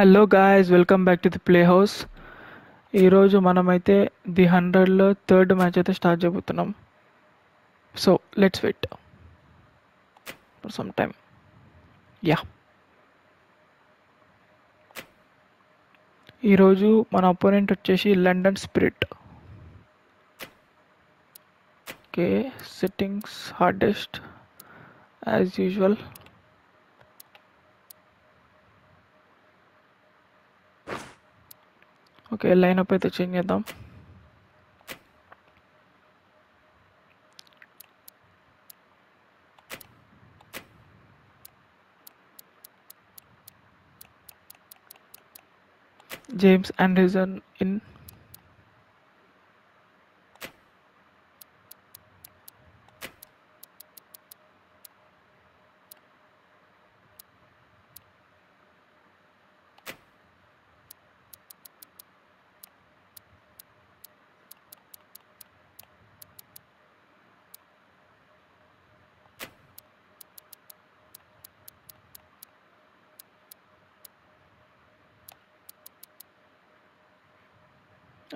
Hello guys, welcome back to the play house. ఈరోజు మనమైతే the 100లో థర్డ్ మ్యాచ్ అయితే స్టార్ట్ చేయబోతున్నాం. So let's wait for some time. Yeah, ఈరోజు మన అపోనెంట్ వచ్చేసి London Spirit. Okay, settings hardest as usual. Okay, lineup అయితే change చేద్దాం. James Anderson in.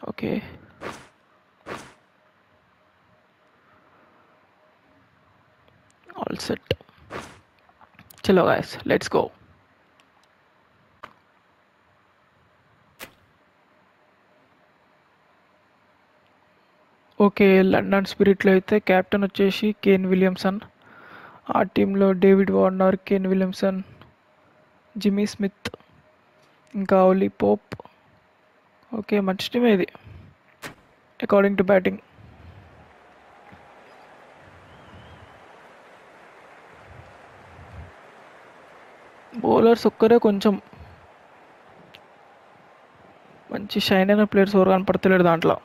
Okay, all set. చలో guys, let's go. Okay, London స్పిరిట్లో అయితే కెప్టెన్ వచ్చేసి కేన్ విలియమ్సన్. ఆ టీంలో David Warner, Kane Williamson, Jimmy Smith, ఇంకా ఓలీ పోప్. ఓకే, మంచి టీమే ఇది అకార్డింగ్ టు బ్యాటింగ్. బౌలర్స్ ఒక్కరే కొంచెం మంచి షైన్ అయిన ప్లేయర్స్ ఎవరు కనపడతలేడు దాంట్లో.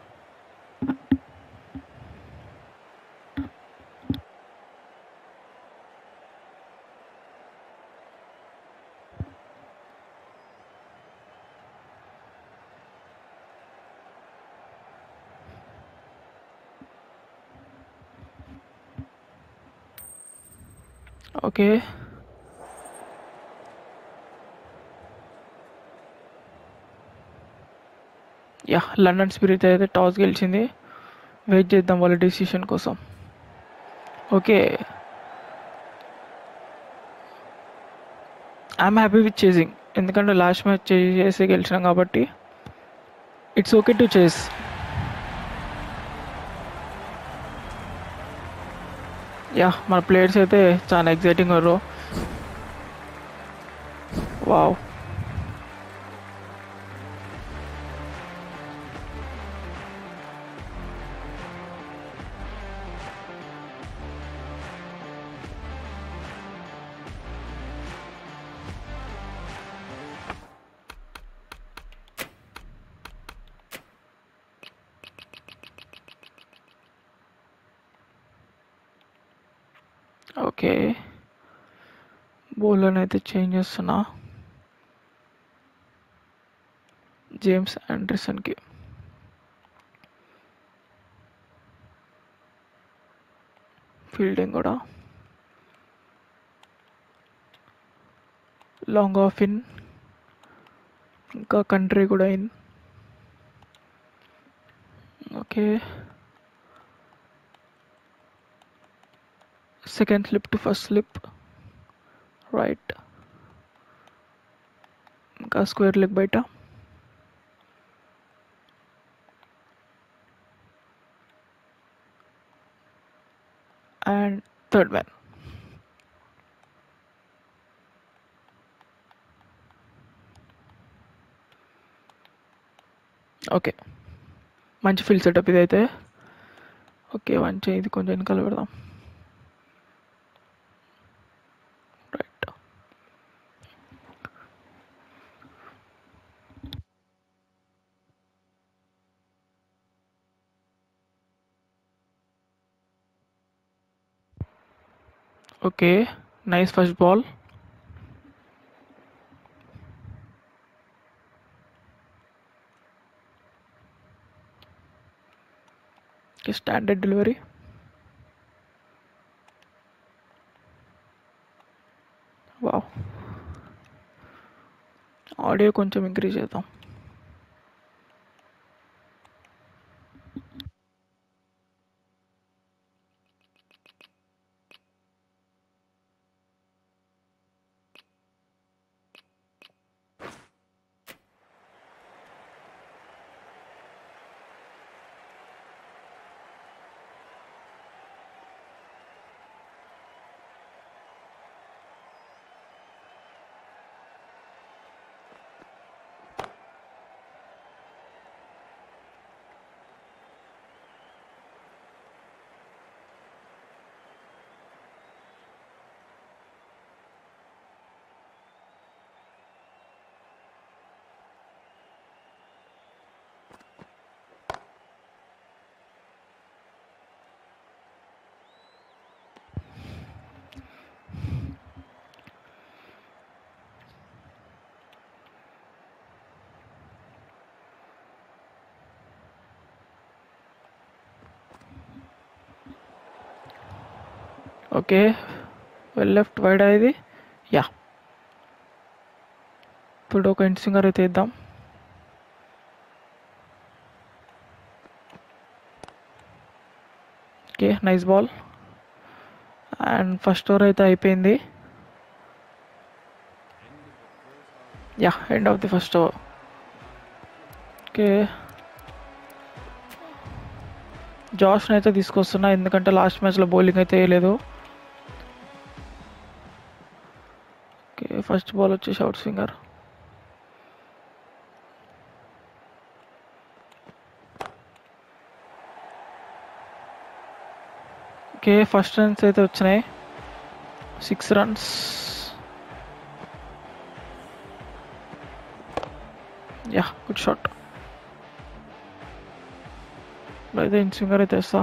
ఓకే, యా, లండన్ స్పిరిట్ అయితే టాస్ గెలిచింది. వెయిట్ చేద్దాం వాళ్ళ డెసిషన్ కోసం. Okay, I'm happy with chasing, ఎందుకంటే లాస్ట్ మ్యాచ్ చేసి గెలిచినాం కాబట్టి ఇట్స్ ఓకే టు చేస్. యా, మన ప్లేయర్స్ అయితే చాలా ఎగ్జైటింగ్ ఉన్నారు. Wow, okay. బౌలర్ అయితే చేంజ్ చేస్తున్నా జేమ్స్ ఆండర్సన్కి. ఫీల్డింగ్ కూడా లాంగ్ ఆఫ్ ఇన్, ఇంకా కంట్రీ కూడా in. Okay, second slip to first slip right, ఇంకా స్క్వేర్ లెగ్ బయట. And third man. ఓకే, మంచి ఫీల్డ్ సెటప్ ఇది అయితే. ఓకే, మంచి ఇది కొంచెం వెనకాల పెడదాం. Right, okay, nice first ball. Standard delivery. Wow, audio కొంచెం ఇంక్రీజ్ చేద్దాం. ఓకే, వెల్ లెఫ్ట్ వైడ్ ఇది. యా, ఇప్పుడు ఒక ఇంట్ స్వింగర్ అయితే ఇద్దాం. Okay, nice ball. And first over అయితే అయిపోయింది. Yeah, end of the first over. Okay, జాష్ని అయితే తీసుకొస్తున్నా ఎందుకంటే లాస్ట్ మ్యాచ్లో బౌలింగ్ అయితే వేయలేదు. ఓకే, ఫస్ట్ బాల్ వచ్చేసి outswinger. Okay, first runs అయితే వచ్చినాయి, 6 runs. Yeah, good shot. అయితే ఇంట్ స్వింగర్ అయితే వేస్తా.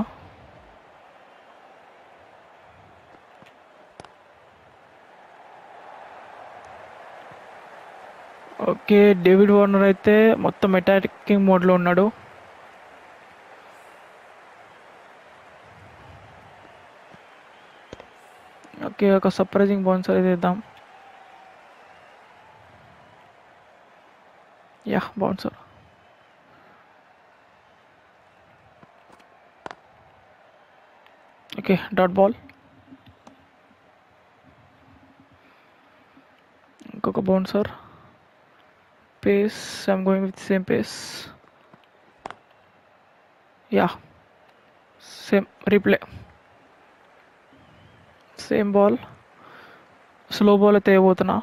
ఓకే, డేవిడ్ వార్నర్ అయితే మొత్తం అటాకింగ్ మోడ్లో ఉన్నాడు. ఓకే, ఒక సర్ప్రైజింగ్ బౌన్సర్ అయితే ఇద్దాం. Yeah, bouncer. Okay, dot ball. ఇంకొక bouncer. Pace, I'm going with same pace. Yeah, same replay. Same ball, slow ball అయితే వేయబోతున్నా.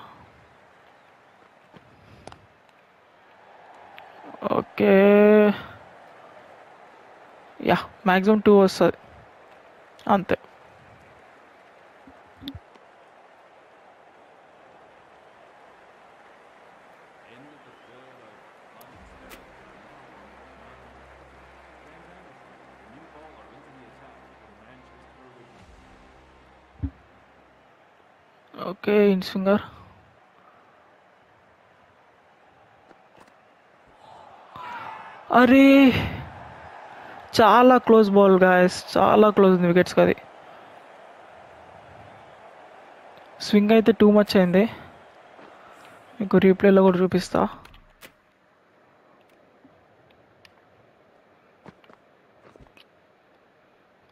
ఓకే, యా, మ్యాక్సిమం 2 వస్తుంది అంతే. ఓకే, ఇంట్ స్వింగర్. అరే, చాలా క్లోజ్ బాల్ గాయస్, చాలా క్లోజ్ ఉంది వికెట్స్కి. అది స్వింగ్ అయితే టూ మచ్ అయింది. మీకు రీప్లేలో కూడా చూపిస్తా.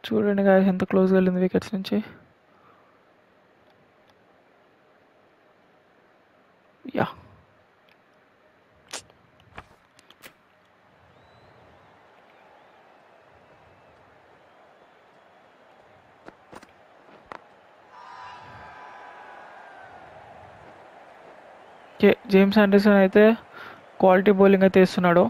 చూడండి గాయస్ ఎంత క్లోజ్గా వెళ్ళింది వికెట్స్ నుంచి. యా, జేమ్స్ ఆండర్సన్ అయితే క్వాలిటీ బౌలింగ్ అయితే ఇస్తున్నాడు.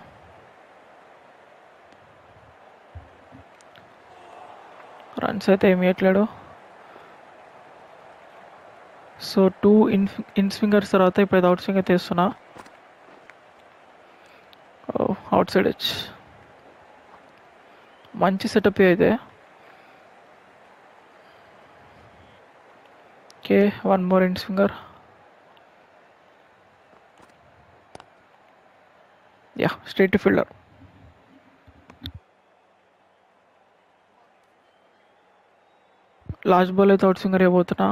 రన్స్ అయితే ఏమి ఇవ్వట్లేడు. సో 2 ఇన్ స్వింగర్స్ తర్వాత ఇప్పుడు అవుట్ స్వింగ్ అయితే ఇస్తున్నా. అవుట్ సైడ్ వచ్చి మంచి సెటప్ అయితే. Okay, 1 more in swinger. Yeah, straight fielder. Last ball అయితే అవుట్ స్వింగర్ అయిపోతున్నా.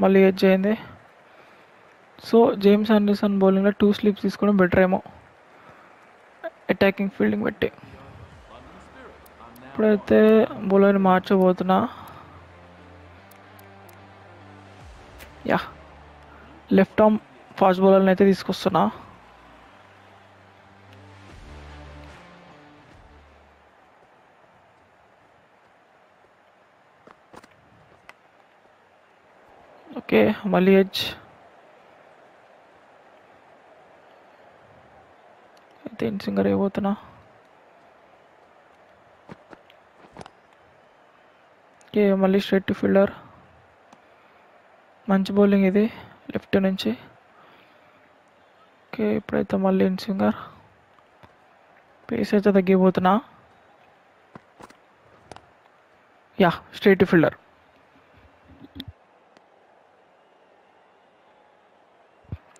మళ్ళీ ఎడ్జ్ అయింది. సో జేమ్స్ ఆండర్సన్ బౌలింగ్లో 2 స్లిప్స్ తీసుకోవడం బెటర్ ఏమో అటాకింగ్ ఫీల్డింగ్ బట్టి. ఇప్పుడైతే బౌలర్ని మార్చబోతున్నా. యా, లెఫ్ట్ ఆర్మ్ ఫాస్ట్ బౌలర్ని అయితే తీసుకొస్తున్నా. ఓకే, మళ్ళీ ఎడ్జ్ అయితే ఇన్సింగర్ అయిపోతున్నా. ఓకే, మళ్ళీ స్ట్రైట్ టు ఫీల్డర్. మంచి బౌలింగ్ ఇది లెఫ్ట్ నుంచి. ఓకే, ఇప్పుడైతే మళ్ళీ ఇన్సింగర్. పేస్ అయితే తగ్గిపోతున్నా. Yeah, straight to fielder.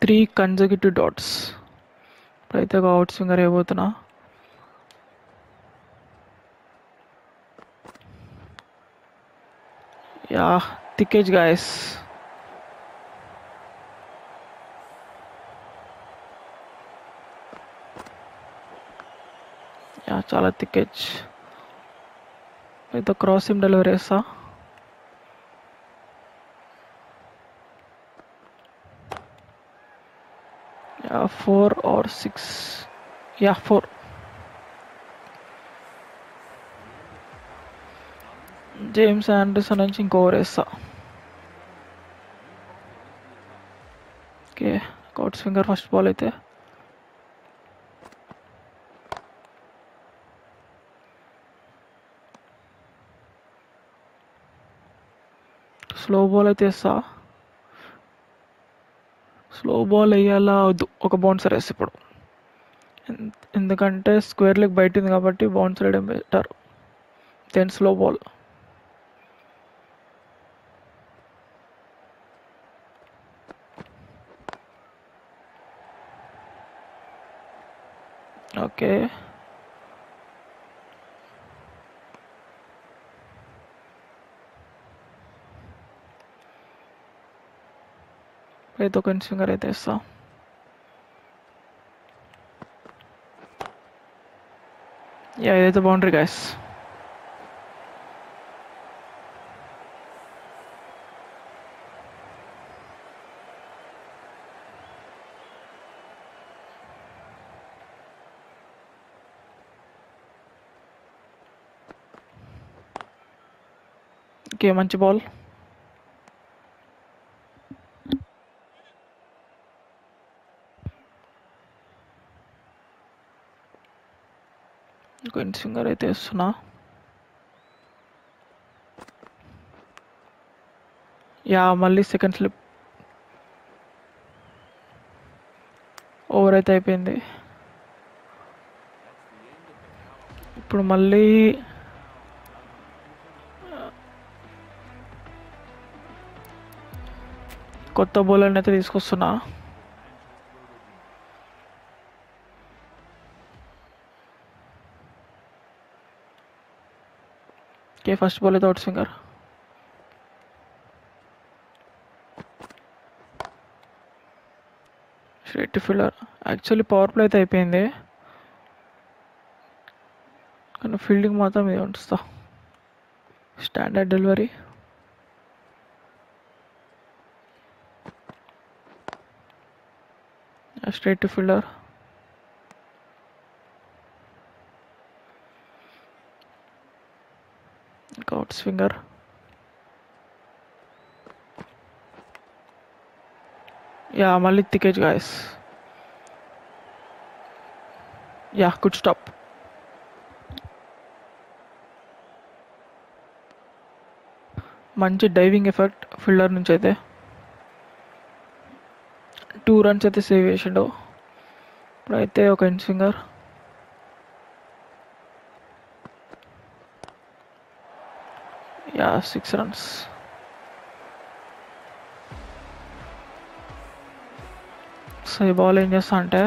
3 conservative dots. ఇప్పుడైతే ఒక అవుట్ స్వింగర్ అయిపోతున్నా. Yeah, thick edge guys. Yeah, చాలా థిక్ ఎడ్జ్. అయితే క్రాస్ సిమ్ డెలివరీ వేస్తా. Yeah, 4 or 6. Yeah, 4. James Anderson నుంచి ఇంకో ఓవర్ వేస్తా. Okay, out swinger first ball అయితే. స్లో బాల్ అయితే వేస్తా. స్లో బాల్ వేయాలా వద్దు, ఒక బౌన్సర్ వేస్తా ఇప్పుడు. ఎందుకంటే స్క్వేర్ లెగ్ బయట ఉంది కాబట్టి బౌన్సర్ వేయడం better than slow ball. Okay, అయితే ఒక ఇన్స్వింగర్ అయితే వేస్తా. యా, ఇదైతే బౌండరీ గాయస్. ఓకే, మంచి బాల్. ఇంకో ఇన్స్వింగర్ అయితే వేస్తున్నా. యా, మళ్ళీ సెకండ్ స్లిప్. ఓవర్ అయితే అయిపోయింది. ఇప్పుడు మళ్ళీ కొత్త బౌలర్ని అయితే తీసుకొస్తున్నా. ఓకే, ఫస్ట్ బాల్ అయితే out swinger. Straight fielder. Actually power play అయితే అయిపోయింది కానీ ఫీల్డింగ్ మాత్రం ఇది ఉంచుతా. Standard delivery. Straight to fielder. Out swinger. Yeah, మళ్ళీ thick edge guys. Yeah, good stop. మంచి డైవింగ్ ఎఫెక్ట్ ఫీల్డర్ నుంచి అయితే. 2 runs అయితే సేవ్ చేసిండు. ఇప్పుడైతే ఒక ఇన్స్వింగర్. Yeah, 6 runs. సో ఈ బాల్ ఏం చేస్తా అంటే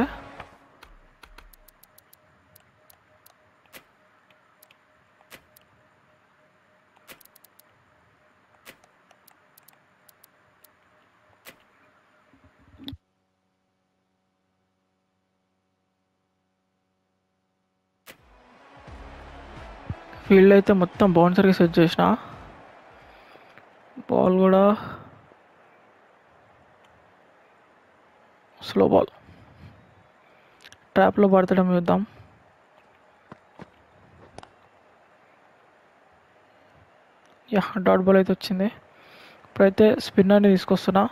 ఫీల్డ్ అయితే మొత్తం బౌన్సర్కి సెట్ చేసిన. బాల్ కూడా స్లో బాల్, ట్రాప్లో పడతడం చూద్దాం. యా, డాట్ బాల్ అయితే వచ్చింది. ఇప్పుడైతే స్పిన్నర్ని తీసుకొస్తున్నా.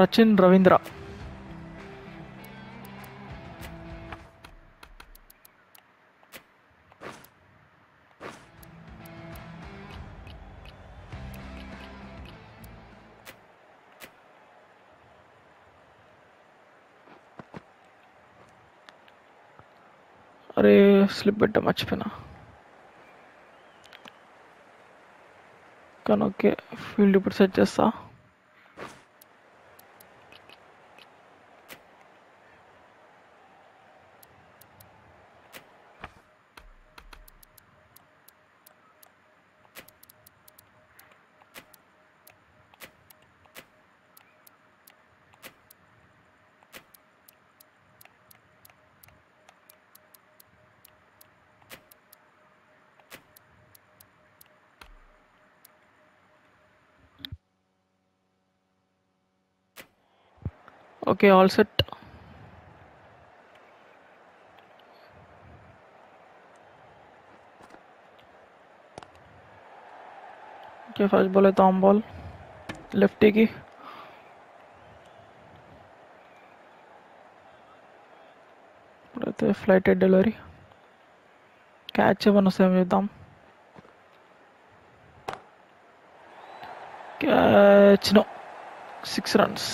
రచిన్ రవీంద్ర. అరే, స్లిప్ పెట్ట మర్చిపోయినా. కానీ ఓకే, ఫీల్డ్ ఇప్పుడు సెట్ చేస్తా. Okay, all set. Okay, first ball అయితే ఆన్ బాల్ లెఫ్టీకి. ఇప్పుడైతే ఫ్లైట్ హెడ్ డెలివరీ. క్యాచ్ ఏమన్నా వస్తాం చూద్దాం. Catch no, 6 runs.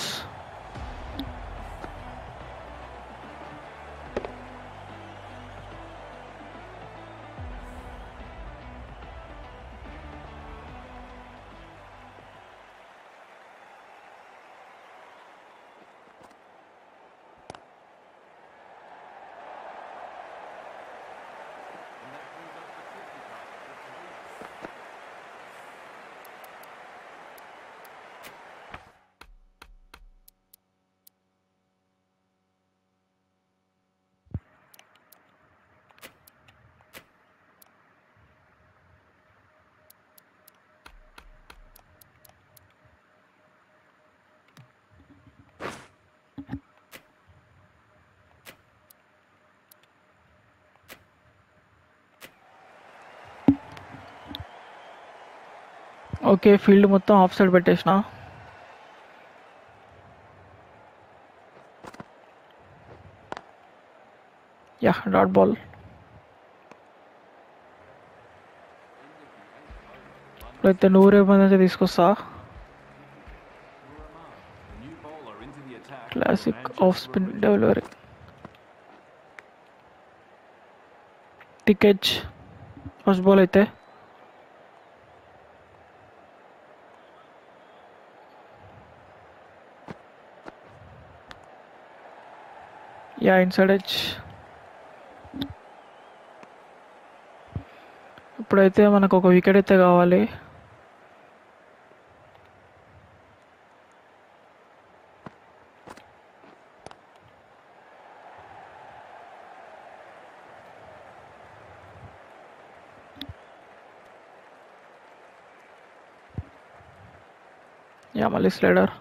Okay, field మొత్తం ఆఫ్ సైడ్ పెట్టేసిన. Yeah, dot ball. ఇప్పుడైతే 100 అయితే తీసుకొస్తా. Classic off spin delivery. టికెచ్ ఫస్ట్ బాల్ అయితే. Yeah, inside edge. ఇప్పుడైతే మనకు ఒక వికెట్ అయితే కావాలి. యా, మళ్ళీ స్లైడర్.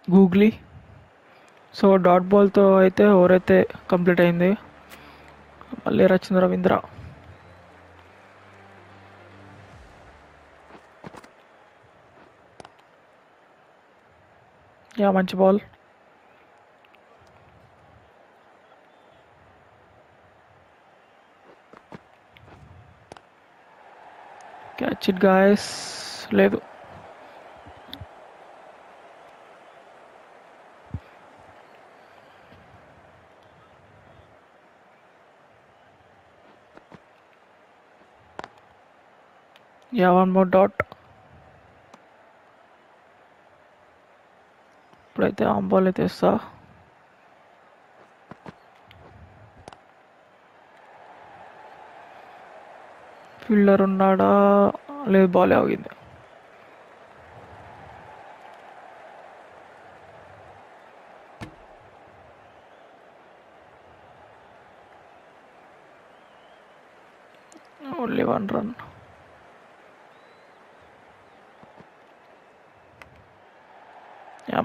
గూగ్లీ. సో డాట్ బాల్తో అయితే ఓవర్ అయితే కంప్లీట్ అయింది. మళ్ళీ రచిన్ రవీంద్ర. యా, మంచి బాల్. Catch it guys. లేదు. Yeah, one more dot. అయితే ఆన్ బాల్ అయితే ఇస్తా. ఫీల్డర్ ఉన్నాడా? లేదు, బాల్ ఆగింది. Only 1 run.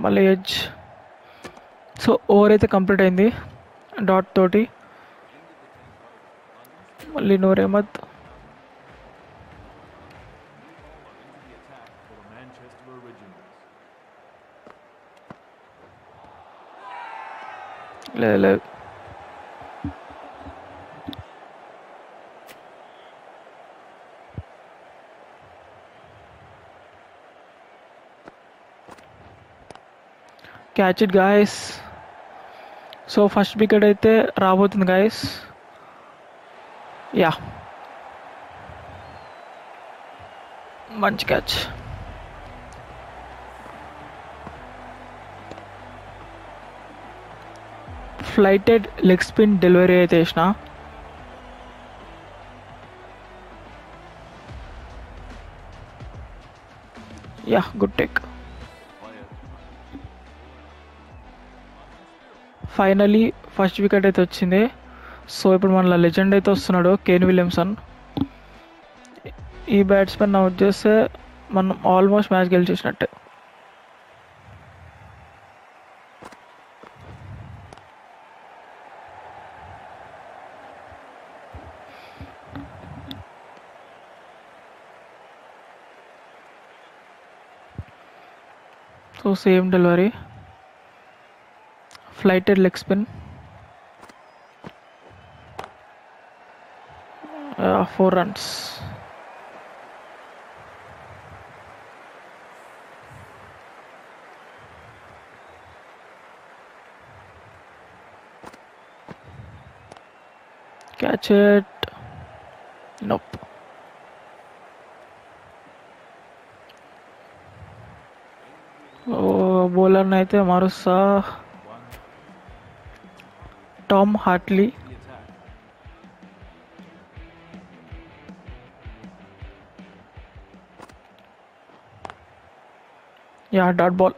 మళ్ళీ ఎడ్జ్. సో ఓవర్ అయితే కంప్లీట్ అయింది డాట్ తోటి. మళ్ళీ నూర్ అహ్మద్. లేదు లేదు, catch it guys. So first wicket అయితే రాబోతుంది గాయస్. యా, మంచి catch. Flighted leg spin delivery అయితే వేసిన. Yeah, good take. Finally first wicket అయితే వచ్చింది. సో ఇప్పుడు మన లెజెండ్ అయితే వస్తున్నాడు, కేన్ విలియమ్సన్. ఈ బ్యాట్స్మెన్ అవుట్ చేస్తే మనం ఆల్మోస్ట్ మ్యాచ్ గెలిచేసినట్టే. So same delivery, flighted leg spin. 4 runs. Catch it. Nope. బౌలర్ని అయితే మారుస్తా. Tom Hartley. Yeah, dot ball.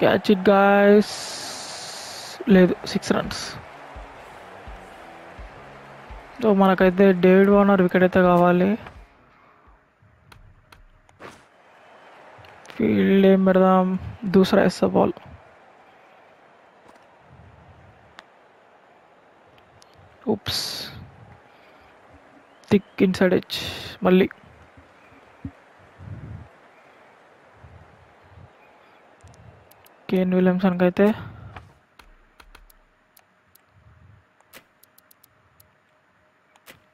Catch it guys. లేదు, 6 runs. సో మనకైతే డేవిడ్ వార్నర్ వికెట్ అయితే కావాలి. ఫీల్డ్ ఏం పెడదాం? దూసరా వేస్తా ball. Oops, thick inside edge. మళ్ళీ కేన్ విలియమ్సన్కి అయితే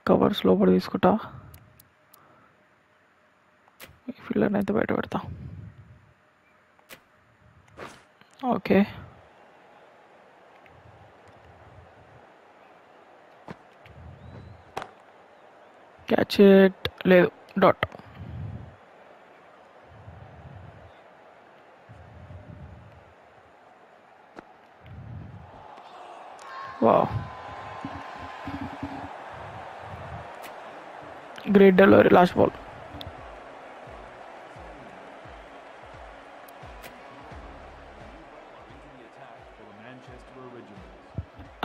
కవర్స్ లోపల తీసుకుంటా. ఈ ఫీల్డర్ని అయితే బయట పెడతా. Okay, catch it. లేదు, dot. Wow, great delivery. Last ball.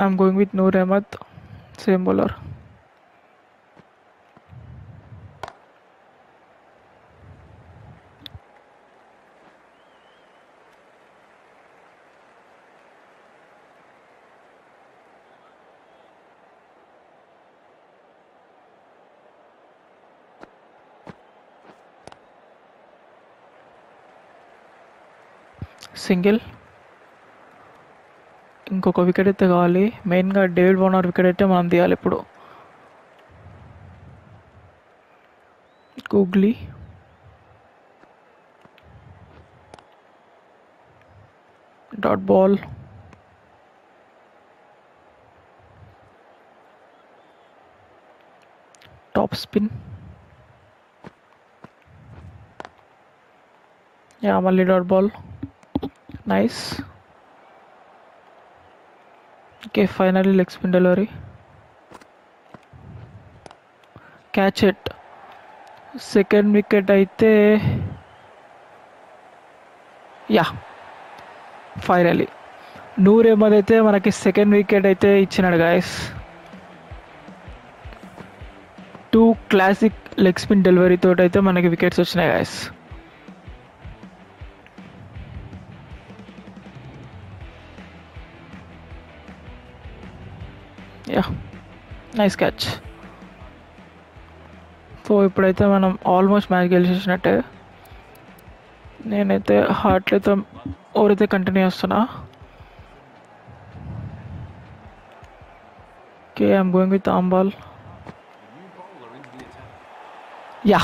I'm going with Noor Ahmed, same bowler. Single. ఇంకొక వికెట్ అయితే కావాలి. మెయిన్గా డేవిడ్ వార్నర్ వికెట్ అయితే మనం తీయాలి ఇప్పుడు. Googly. Dot ball. Off spin. Yeah మళ్ళీ dot ball. Nice. Okay finally leg spin delivery. Catch it. Second wicket అయితే యా ఫైనల్లీ నూర్ అహ్మద్ అయితే మనకి సెకండ్ వికెట్ అయితే ఇచ్చినాడు guys. 2 classic leg spin delivery తోటి అయితే మనకి వికెట్స్ వచ్చినాయి guys. Yeah nice catch. So ఇప్పుడైతే మనం ఆల్మోస్ట్ మ్యాచ్ గెలిచేసినట్టే. నేనైతే హార్ట్లీతో ఓవరైతే కంటిన్యూ చేస్తున్నా. Okay I'm going with arm ball. Yeah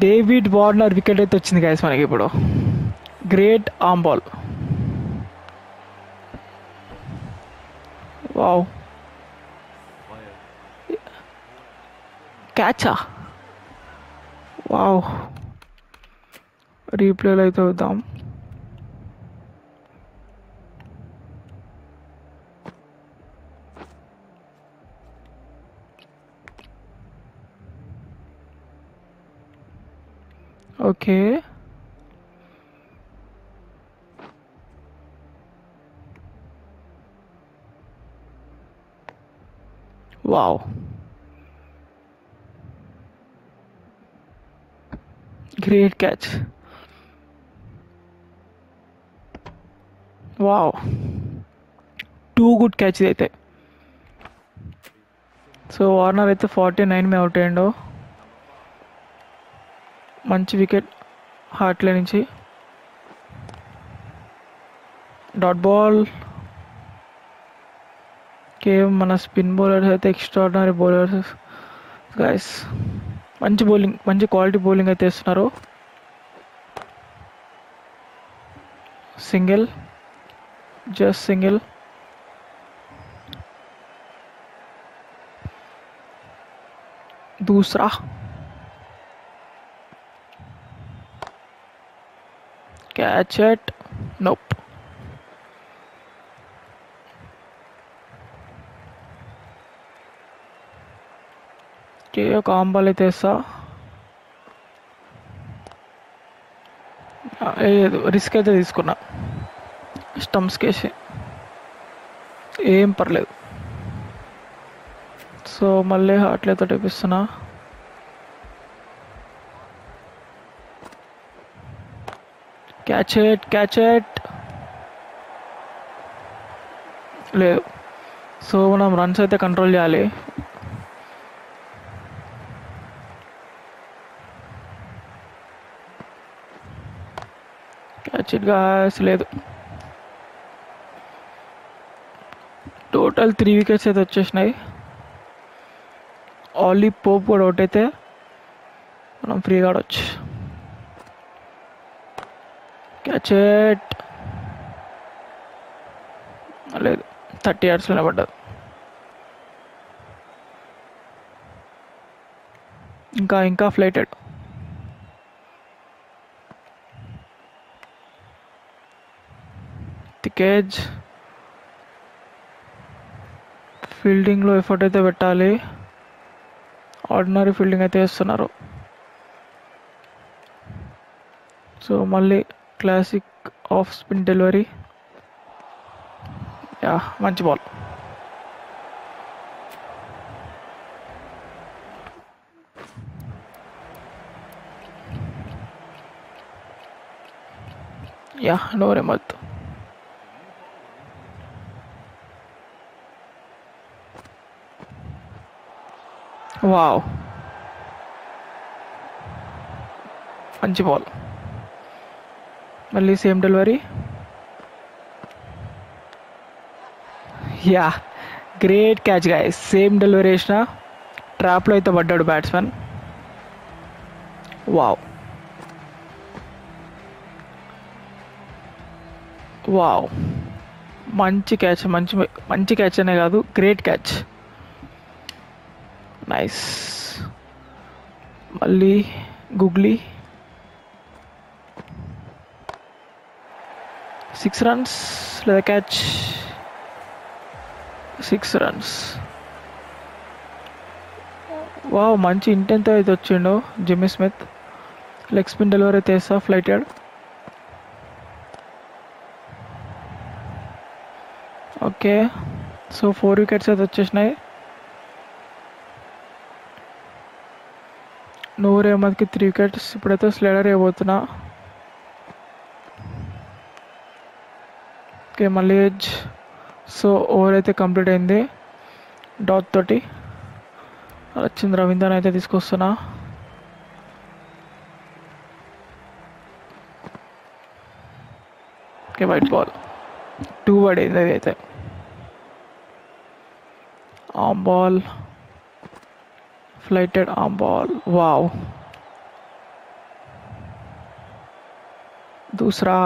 David Warner wicket అయితే వచ్చింది గాయస్ మనకి ఇప్పుడు. గ్రేట్ ఆమ్ బాల్. వావ్ క్యాచా. వావ్ రీప్లేలో అయితే వద్దాం. Okay wow great catch. Wow 2 good catch అయితే. సో వార్నర్ అయితే 49 మీద అవుట్ అయ్యిండు. మంచి వికెట్ హార్ట్లే నుంచి. Dot ball. కేవలం మన స్పిన్ బౌలర్స్ అయితే ఎక్స్ట్రాడినరీ బౌలర్స్ గైస్. మంచి బౌలింగ్, మంచి క్వాలిటీ బౌలింగ్ అయితే ఇస్తున్నారు. Single, just single. दूसरा catch it. Nope. ఒక ఆంబాల్ అయితే వేస్తా. లేదు రిస్క్ అయితే తీసుకున్నా. స్టంప్స్ కేసి ఏం పర్లేదు. సో మళ్ళీ హార్ట్లేతో టేపిస్తున్నా. Catch it. లేదు. సో మనం రన్స్ అయితే కంట్రోల్ చేయాలి. Catch it guys. లేదు. టోటల్ 3 వికెట్స్ అయితే వచ్చేసినాయి. ఆలీ పోప్ కూడా అవుట్ అయితే మనం ఫ్రీగా ఆడవచ్చు. Catch it. లేదు 30 yardsలోనే పడ్డది. ఇంకా ఫ్లైటెడ్. కేజ్ ఫీల్డింగ్లో ఎఫర్ట్ అయితే పెట్టాలి. ఆర్డినరీ ఫీల్డింగ్ అయితే వేస్తున్నారు. సో మళ్ళీ classic off spin delivery. Yeah మంచి ball. Yeah Noor Ahmad. Wow మంచి బాల్. మళ్ళీ same delivery. Yeah great catch guys. Same delivery వేసిన ట్రాప్లో అయితే పడ్డాడు బ్యాట్స్మెన్. వావ్ వావ్ మంచి క్యాచ్. మంచి క్యాచ్ అనే కాదు, గ్రేట్ క్యాచ్. నైస్. మళ్ళీ గుగ్లీ 6 రన్స్ లేదా క్యాచ్. 6 రన్స్. వావ్, మంచి ఇంటెంట్ అయితే వచ్చిండు Jimmy Smith. Leg spin delivery అయితే వేస్తా ఫ్లైటెడ్. ఓకే, సో 4 వికెట్స్ అయితే వచ్చేసినాయి. నూర్ అహ్మద్కి 3 వికెట్స్. ఇప్పుడైతే స్లైడర్ వేయబోతున్నా. ఓకే, మళ్ళీ ఎడ్జ్. సో ఓవర్ అయితే కంప్లీట్ అయింది డాట్ తోటి. వచ్చింది రవీంద్రన్ అయితే తీసుకొస్తున్నా. ఓకే, వైట్ బాల్ 2 పడింది. అది అయితే arm ball, flighted arm ball. Wow, doosra.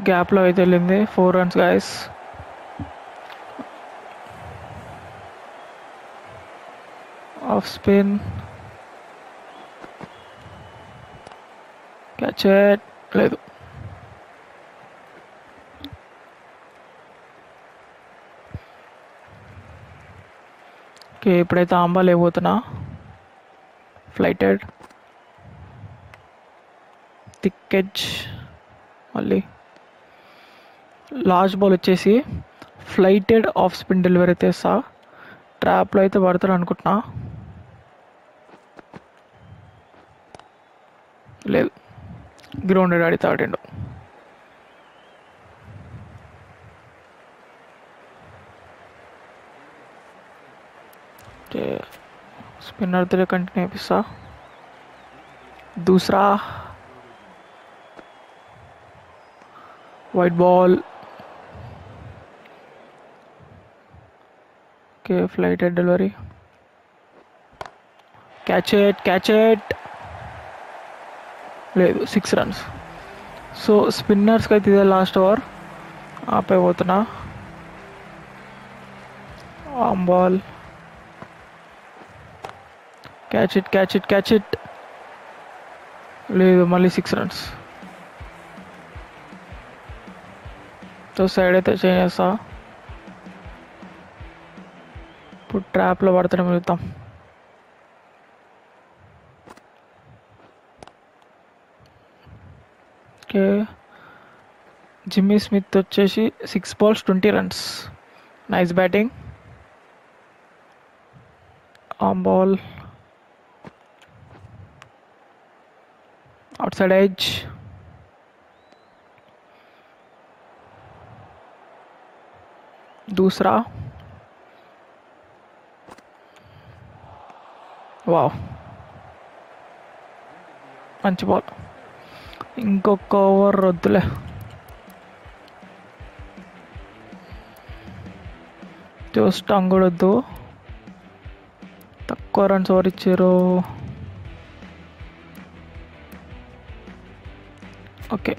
గ్యాప్లో అయితే వెళ్ళింది. 4 runs guys. Off spin, catch లేదు. ఓకే, ఇప్పుడైతే ఆంబాల్ వేయబోతున్నా. Flighted, thick edge. మళ్ళీ లాస్ట్ బాల్ వచ్చేసి ఫ్లైటెడ్ ఆఫ్ స్పిన్ డెలివరీ అయితే వేస్తా. ట్రాప్లో అయితే పడతాడు అనుకుంటున్నా. లేదు, గ్రౌండెడ్ ఆడితే ఆడిండు. స్పిన్నర్తో కంటిన్యూ అయిపిస్తా. Doosra white ball. Okay, flighted delivery, catch it. లేదు, 6 రన్స్. సో స్పిన్నర్స్కి అయితే ఇదే లాస్ట్ ఓవర్. ఆపైపోతున్నా. Arm ball, catch it. లేదు, మళ్ళీ 6 రన్స్. సో సైడ్ అయితే చేంజ్ చేస్తా. ఇప్పుడు ట్రాప్లో పడతాడు మిగుతాం. ఓకే, జిమ్మీ స్మిత్ వచ్చేసి 6 balls 20 runs. Nice batting. Arm ball, outside edge. Doosra. Wow, మంచి బాల్. ఇంకొక ఓవర్ వద్దులే. చూస్తాం కూడా వద్దు. తక్కువ రన్స్ ఓవర్ ఇచ్చారు. ఓకే,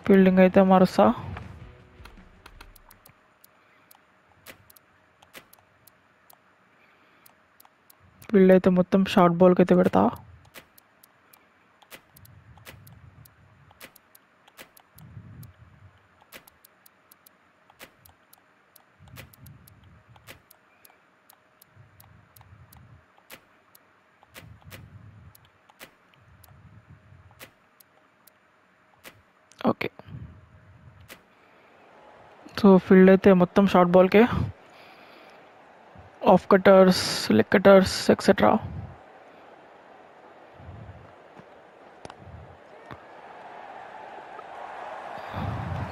ఫీల్డింగ్ అయితే మారుస్తా. ఫీల్డ్ అయితే మొత్తం షార్ట్ బాల్కి అయితే పెడతా. ఓకే, సో ఫీల్డ్ అయితే మొత్తం షార్ట్ బాల్కే. Off cutters, leg cutters etcetera.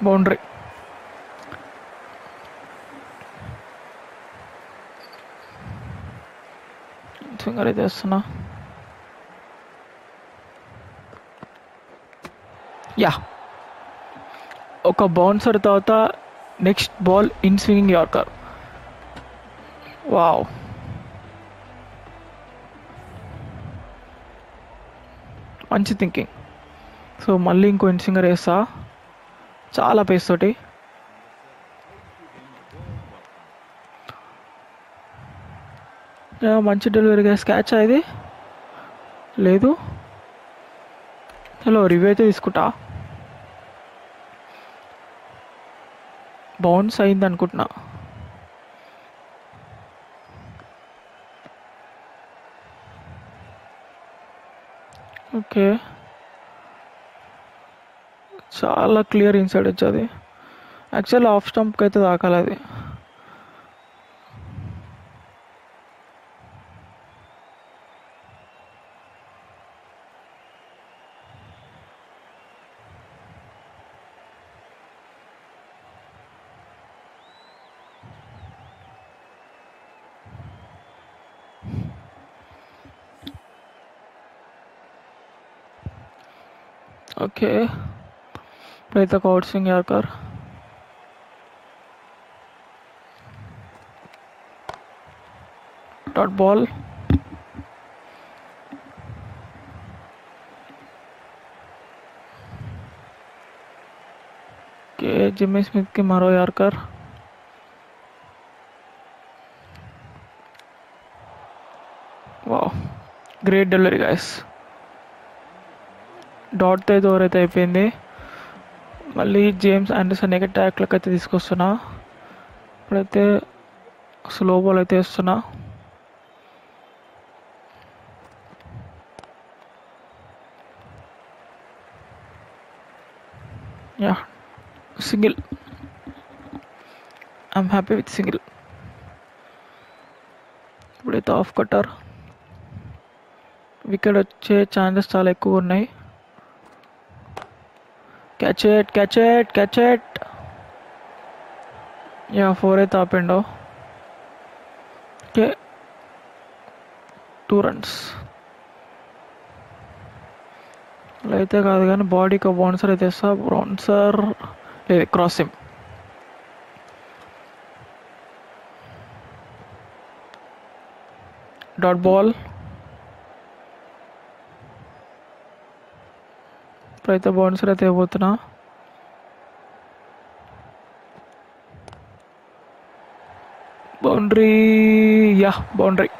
Boundary. Finger అయితే వేస్తున్నా. యా, ఒక బౌన్సర్ తర్వాత next ball in swinging yorker. Wow, మంచి థింకింగ్. సో మళ్ళీ ఇంకో ఇన్ స్వింగర్ వేస్తా చాలా పేస్ తోటి. మంచి డెలివరీ గైస్. క్యాచ్ ఇది లేదు. హలో, రివ్యూ అయితే తీసుకుంటా. బౌన్స్ అయింది అనుకుంటున్నా. ఓకే, చాలా క్లియర్ ఇన్సైడ్ వచ్చేది. యాక్చువల్ ఆఫ్ స్టంప్కి అయితే తాకాలి అది. ఓకే, ఇప్పుడైతే ఒక out swing yorker. Dot ball. Okay, Jimmy స్మిత్కి మరో yorker. Wow, great delivery guys. Dot అయితే ఓవర్ అయితే అయిపోయింది. మళ్ళీ జేమ్స్ ఆండర్సన్ ట్యాక్లకు అయితే తీసుకొస్తున్నా. ఇప్పుడైతే స్లో బాల్ అయితే వేస్తున్నా. Yeah, single. I'm happy with single. ఇప్పుడైతే ఆఫ్ కట్టర్. వికెట్ వచ్చే ఛాన్సెస్ చాలా ఎక్కువ ఉన్నాయి. Catch it, catch it, catch it. Yeah, 4 అయితే ఆపిండో. Okay, 2 runs. అలా అయితే కాదు కానీ బాడీకి బౌన్సర్ అయితే ఇస్తా. బౌన్సర్ లేదు, క్రాసింగ్. Dot ball. ఇప్పుడైతే బౌన్సర్ అయితే ఇవ్వబోతున్నా. బౌండరీ. Yeah, boundary.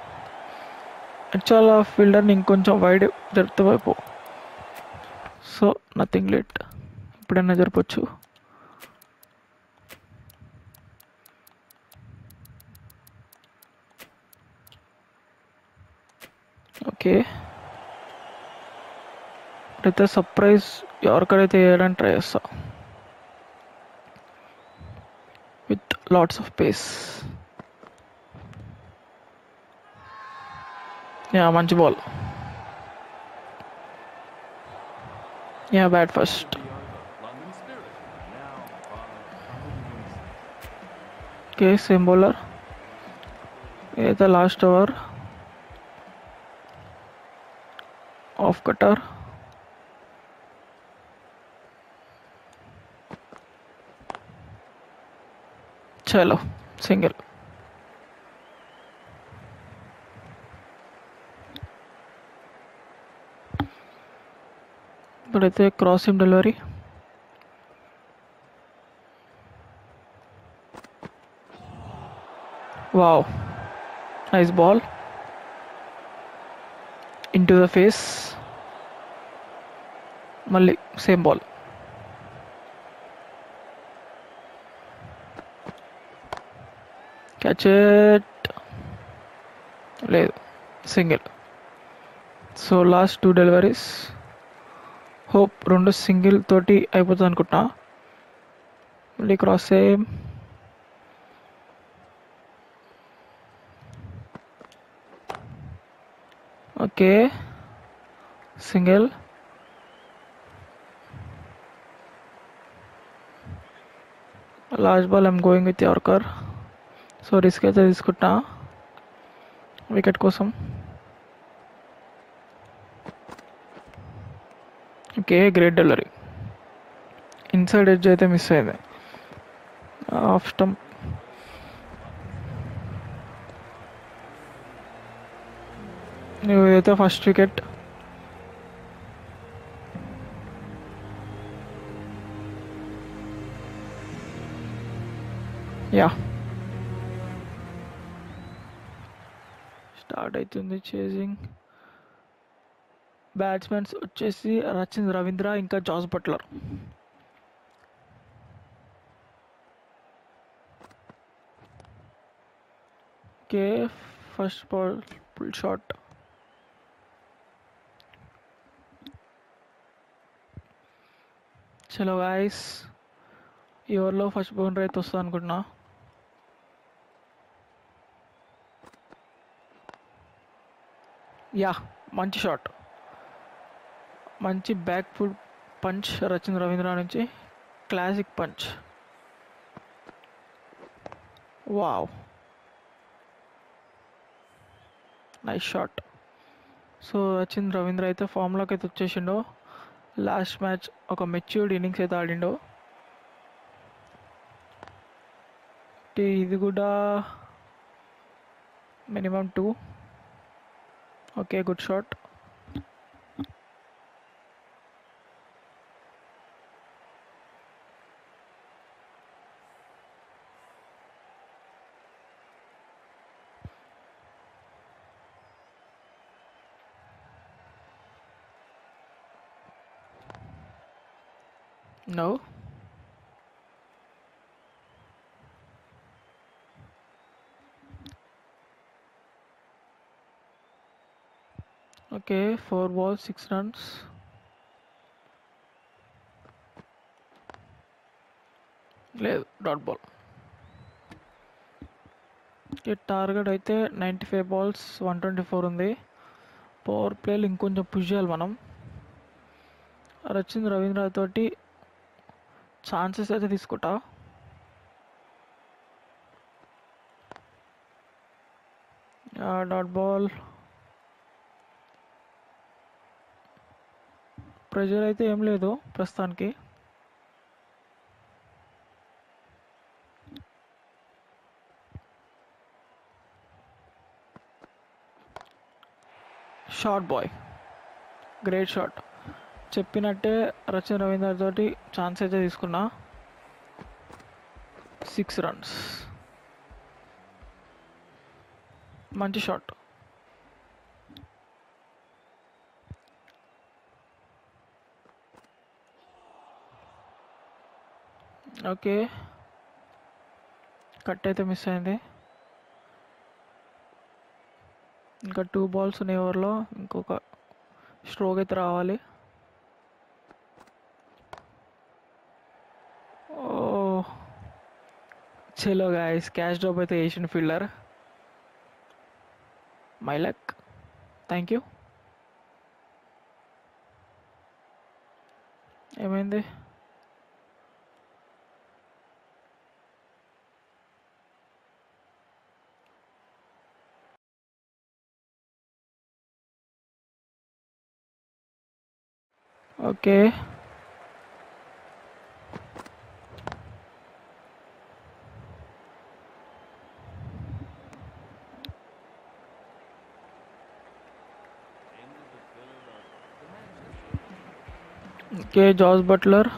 యాక్చువల్ ఫీల్డర్ని ఇంకొంచెం వైడ్ జరిపితే వైపు. సో నథింగ్ లేట్, ఇప్పుడైనా జరపచ్చు. ఓకే, ఇప్పుడైతే సర్ప్రైజ్ ఎవరికైతే వేయడానికి ట్రై చేస్తా with lots of pace. Yeah, మంచి ball. Yeah, bat first. Okay, same bowler. అయితే లాస్ట్ ఓవర్. Off cutter. చలో, సింగిల్. ఇప్పుడైతే cross seam delivery. Wow, nice ball. Into the face. మళ్ళీ సేమ్ బాల్. క్యాచ్ ఇట్, లేదు, single. So last 2 deliveries. Hope 2 single తోటి అయిపోతుంది అనుకుంటున్నా. మళ్ళీ cross seam. Okay, single. Last ball I'm going with yorker. So risk అయితే తీసుకుంటా wicket కోసం. Okay, great delivery. Inside edge అయితే మిస్ అయింది. Off stump. ఇదైతే ఫస్ట్ వికెట్. యా, స్టార్ట్ అవుతుంది చేజింగ్. బ్యాట్స్మెన్స్ వచ్చేసి రచిన్ రవీంద్ర ఇంకా Jos Buttler. Okay, first ball full shot. చలో గాయస్, ఈ ఓవర్లో ఫస్ట్ బౌండరీ అయితే వస్తుంది అనుకుంటున్నా. యా, మంచి షాట్, మంచి back foot punch Rachin Ravindra నుంచి. Classic punch. Wow, nice shot. So Rachin Ravindra అయితే ఫామ్లోకి అయితే వచ్చేసిండో. లాస్ట్ మ్యాచ్ ఒక మెచ్యూర్డ్ ఇన్నింగ్స్ అయితే ఆడిండో. ఇది కూడా minimum 2. Okay, good shot. No. Okay, 4 balls 6 runs. లేదు, డాట్ బాల్. ఈ టార్గెట్ అయితే 95 balls 124 ఉంది. పవర్ ప్లేలు ఇంకొంచెం పుష్ చేయాలి మనం. రచిన్ రవీంద్ర తోటి ఛాన్సెస్ అయితే తీసుకుంటా. Dot ball. ప్రెజర్ అయితే ఏం లేదు ప్రస్తుతానికి. Short boy, great shot. చెప్పినట్టే రచిన్ రవీంద్ర తోటి ఛాన్స్ అయితే తీసుకున్నా. 6 runs, మంచి షాట్. ఓకే, కట్ అయితే మిస్ అయింది. ఇంకా 2 balls ఉన్నాయి ఓవర్లో. ఇంకొక స్ట్రోక్ అయితే రావాలి. ఓ, చలో గాయస్, క్యాచ్ డ్రాప్ అయితే Asian fielder. My luck. Thank you. ఏమైంది? Okay, okay, Jos Buttler.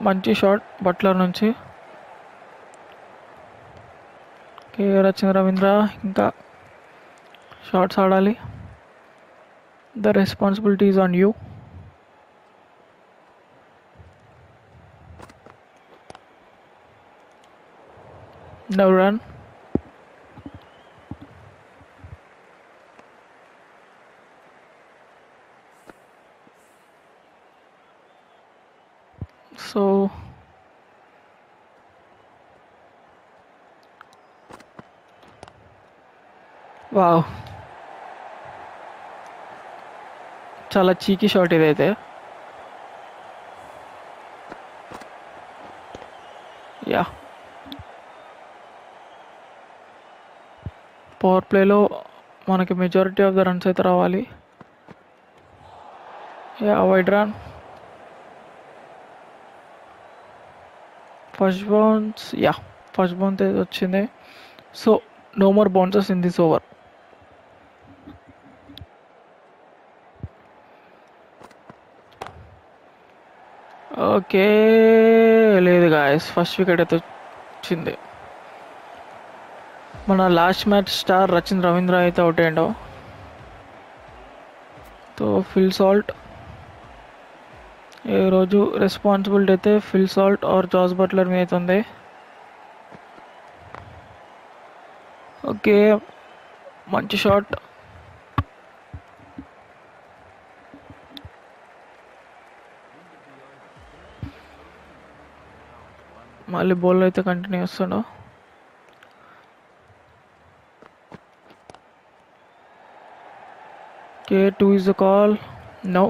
మంచి షాట్ బట్లర్ నుంచి. ఓకే, రచన రవీంద్ర ఇంకా షాట్స్ ఆడాలి. The responsibility is on you. No run. So wow, చాలా చీకీ షాట్ ఇదైతే. యా, పవర్ ప్లేలో మనకి మెజారిటీ ఆఫ్ ద రన్స్ అయితే రావాలి. Yeah, wide run. First bounce. Yeah, first bounce అయితే వచ్చింది. So no more bounces in this over. Okay, లేదు guys, first wicket అయితే వచ్చింది. మన last match star Rachin Ravindra అయితే అవుట్ అయ్యిండు. సో ఫిల్ సాల్ట్ ఈరోజు రెస్పాన్సిబిలిటీ అయితే Phil Salt or Jos Buttler మీద అవుతుంది. ఓకే, మంచి షాట్. మళ్ళీ బౌల్ అయితే కంటిన్యూ చేస్తాడు. Okay, 2 is the call. No.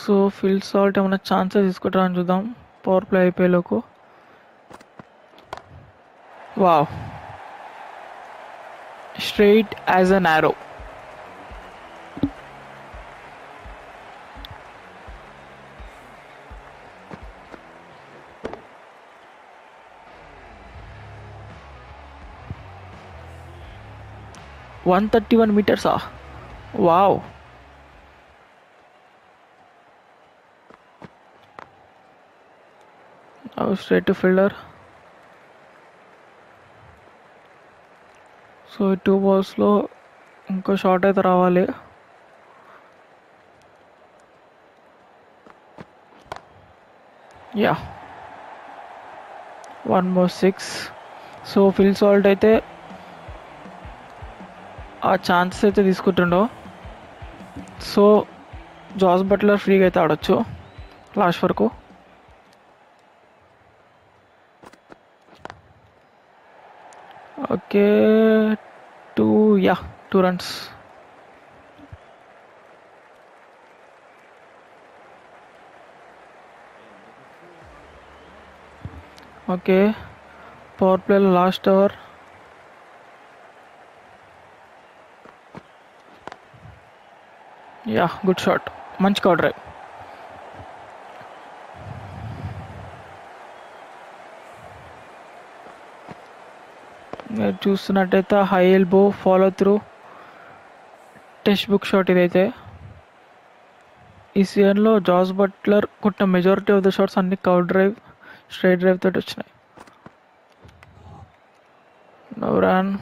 So Phil Salt ఏమైనా ఛాన్సెస్ తీసుకుంటారా అని చూద్దాం పవర్ ప్లే అయిపోయేలోకు. Wow, straight as an arrow. $131 wow. Straight to fielder. So 2 balls ఇంకో షాట్ అయితే రావాలి. Yeah, 1 more 6. So Phil Salt అయితే ఆ ఛాన్సెస్ అయితే తీసుకుంటుండో. సో జాస్ బట్లర్ ఫ్రీగా అయితే ఆడొచ్చు లాస్ట్ వరకు. Okay, 2 runs. ఓకే, పవర్ ప్లేలో last over. Yeah, good shot, మంచి కవర్ డ్రైవ్. మీరు చూస్తున్నట్టయితే high elbow follow through textbook shot ఇదైతే. ఈ సీజన్లో జాస్ బట్లర్ కొట్టిన మెజారిటీ ఆఫ్ ద షాట్స్ అన్ని కవర్ డ్రైవ్, స్ట్రైట్ డ్రైవ్ తోటి వచ్చినాయి. No run.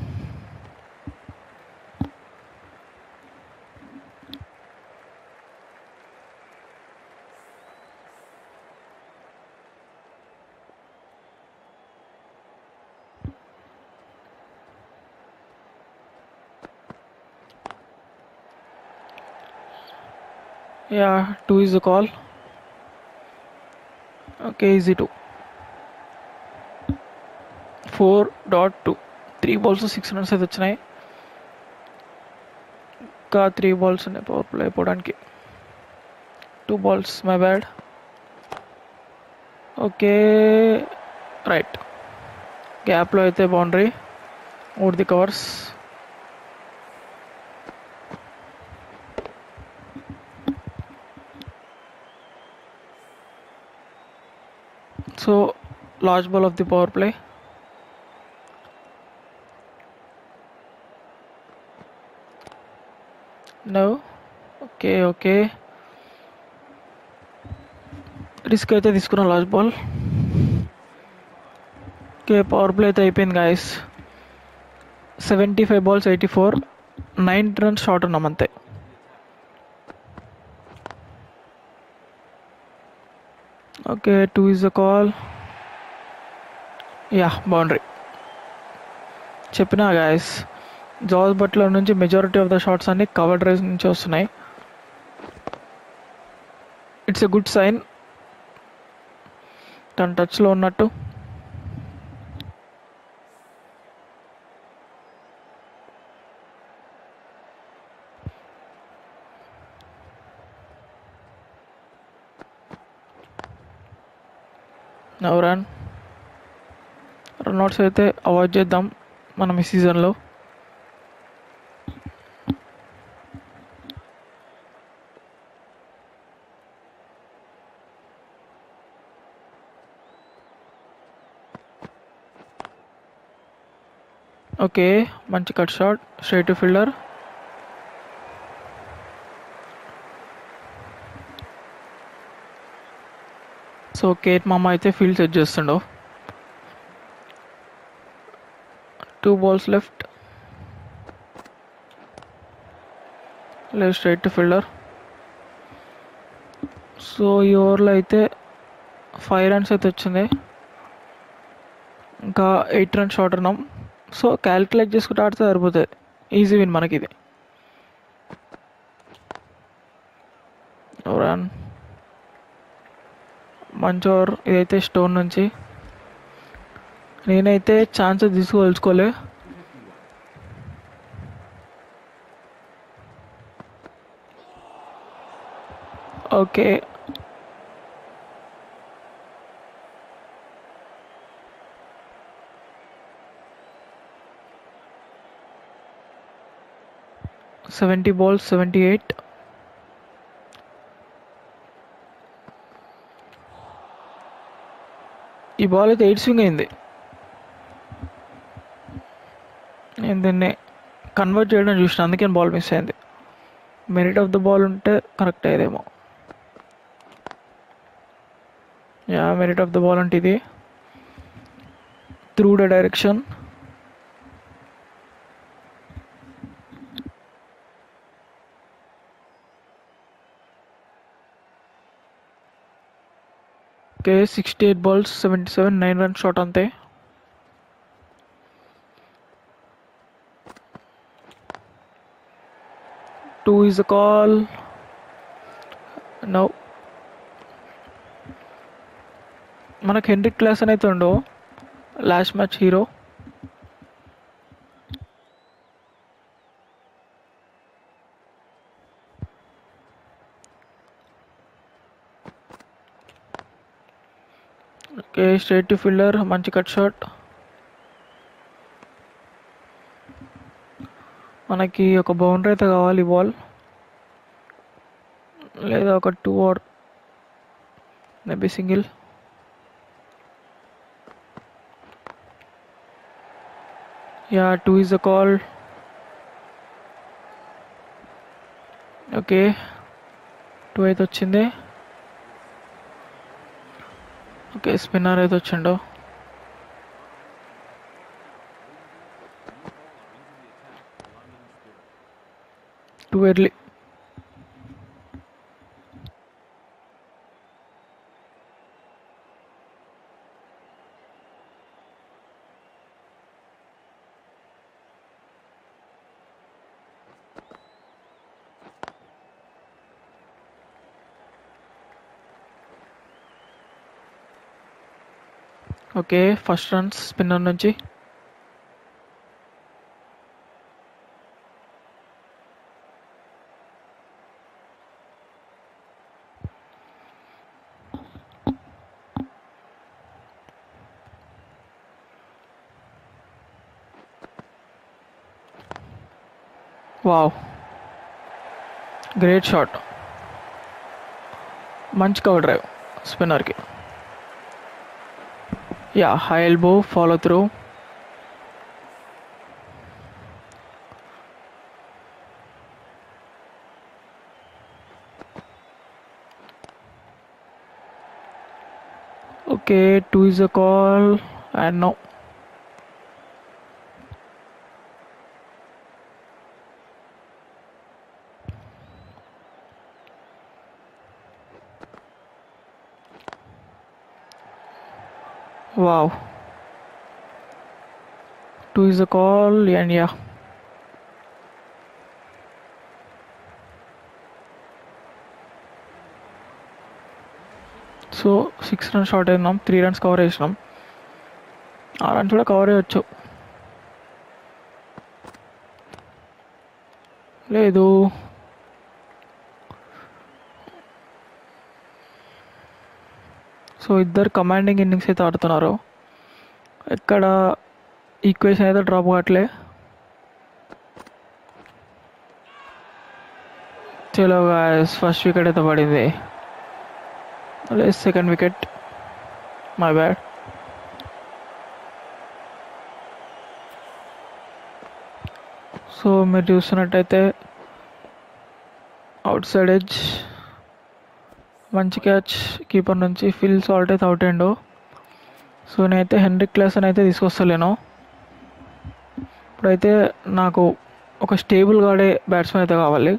Yeah, 2 is the call. Okay, easy 2. 4.2. 3 balls 6 runs అయితే వచ్చినాయి. ఇంకా 3 balls ఉన్నాయి పవర్ ప్లే అయిపోవడానికి. 2 balls, my bad. Okay, right గ్యాప్లో అయితే boundary, over the covers. So last ball of the power play. No. Okay okay, risk అయితే తీసుకున్నాం last ball. Okay, power play అయితే అయిపోయింది గాయస్. 75 balls 84, 9 runs షార్ట్ ఉన్నాం అంతే. Okay, 2 is the call. Yeah, boundary. చెప్పినా guys, Jos Buttler నుంచి majority of the shots అన్ని cover drives నుంచి వస్తున్నాయి. ఇట్స్ ఎ గుడ్ సైన్, తన టచ్లో ఉన్నట్టు. No run. రన్అట్స్ అయితే అవాయిడ్ చేద్దాం మనం ఈ సీజన్లో. ఓకే, మంచి cut shot, straight to fielder. So కేట్ మామ అయితే ఫీల్డ్ సెట్ చేస్తుండో. 2 balls లెఫ్ట్, లేదు స్ట్రైట్ టు ఫీల్డర్. సో ఈ ఓవర్లో అయితే 5 runs అయితే వచ్చింది, ఇంకా 8 runs షార్ట్ ఉన్నాం. సో క్యాల్కులేట్ చేసుకుంటే ఆడితే సరిపోతుంది, ఈజీ విన్ మనకి ఇది. రన్ మంచి ఓవర్ ఇదైతే స్టోన్ నుంచి. నేనైతే ఛాన్సెస్ తీసుకోదలుచుకోలే. Okay seventy balls 78. ఈ బాల్ అయితే 8 స్వింగ్ అయింది. నేను దీన్ని కన్వర్ట్ చేయడం చూసిన, అందుకే బాల్ మిస్ అయింది. మెరిట్ ఆఫ్ ద బాల్ ఉంటే కరెక్ట్ అయ్యేదేమో. Yeah merit of the ball అంటే ఇది through the direction. Okay 68 balls 77, 9 runs shot అంతే. Two is the call. No. మనకు హెన్రిక్ క్లాసన్ అయితే ఉండో, last match hero. Okay straight to fielder, మంచి cut shot. మనకి ఒక బౌండరీ అయితే కావాలి బాల్, లేదా ఒక 2 or maybe single. Yeah 2 is the call. Okay 2 అయితే వచ్చింది. ఓకే స్పిన్నర్ అయితే వచ్చిండో. Too early. Okay first runs spinner నుంచి. వావ్ గ్రేట్ షాట్, మంచి కవర్ డ్రైవ్ స్పిన్నర్కి. Yeah high elbow follow through. Okay 2 is a call and no. Wow. 2 is a call and yeah. So 6 runs short అయినాం, 3 runs cover చేసినాం. 6 runs కూడా cover అయ్యొచ్చు. లేదు so ఇద్దరు commanding innings అయితే ఆడుతున్నారు. ఎక్కడ ఈక్వేషన్ అయితే డ్రాప్ కావట్లే. చలో గాయ్స్ ఫస్ట్ వికెట్ అయితే పడింది, లేదు second wicket, my bad. So మీరు చూస్తున్నట్టయితే అవుట్ సైడ్ ఎడ్జ్ మంచి క్యాచ్ కీపర్ నుంచి. ఫిల్ సాల్ట్ అయితే అవుట్ అయ్యిండు. సో నేనైతే హెన్రిక్ క్లాసన్ అయితే తీసుకొస్తలేను. ఇప్పుడైతే నాకు ఒక స్టేబుల్ ఆడే బ్యాట్స్మెన్ అయితే కావాలి.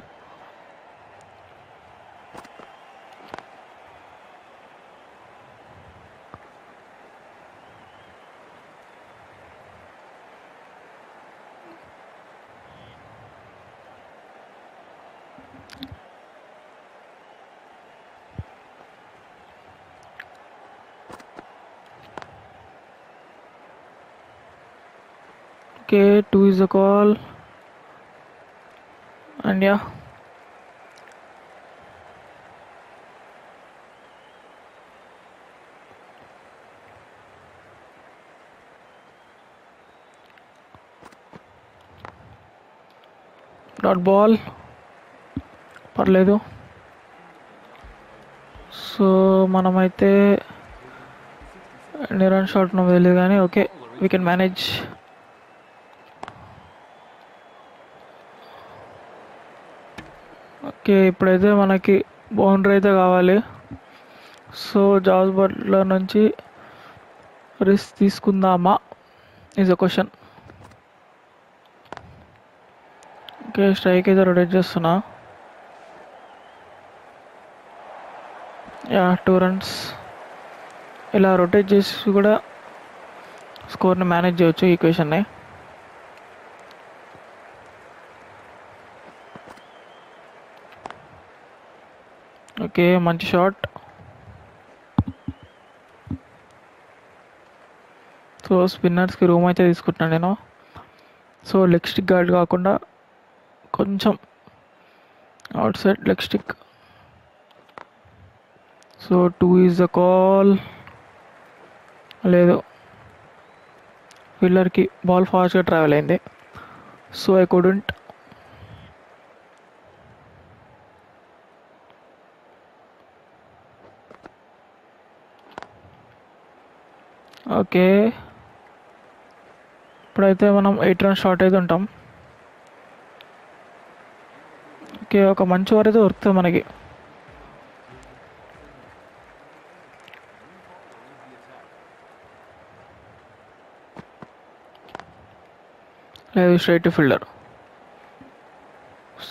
Okay, 2 is the call. And yeah. Dot ball పర్లేదు. సో మనమైతే ఎన్ని రన్ షాట్ ఉన్నదో తెలియదు కానీ okay, we can manage. Okay, ఇప్పుడైతే మనకి బౌండరీ అయితే కావాలి. సో జాస్ బట్లర్ నుంచి రిస్క్ తీసుకుందామా is a question. Okay, strike అయితే రొటేట్ చేస్తున్నా. Yeah 2 runs. ఇలా రొటేట్ చేసి కూడా స్కోర్ని మేనేజ్ చేయొచ్చు ఈ ఈక్వేషన్ని. ఓకే, మంచి షాట్. సో స్పిన్నర్స్కి రూమ్ అయితే తీసుకుంటున్నాను నేను. సో లెగ్ స్టిక్ గార్డ్ కాకుండా కొంచెం out side leg stick. So 2 is the call. లేదు, ఫీల్డర్కి బాల్ ఫాస్ట్గా ట్రావెల్ అయింది. So I couldn't. ఓకే, ఇప్పుడైతే మనం 8 runs షార్ట్ అయితే ఉంటాం. ఓకే, ఒక మంచి ఓవర్ అయితే దొరుకుతుంది మనకి. లేదు, స్ట్రైట్ టు ఫీల్డర్.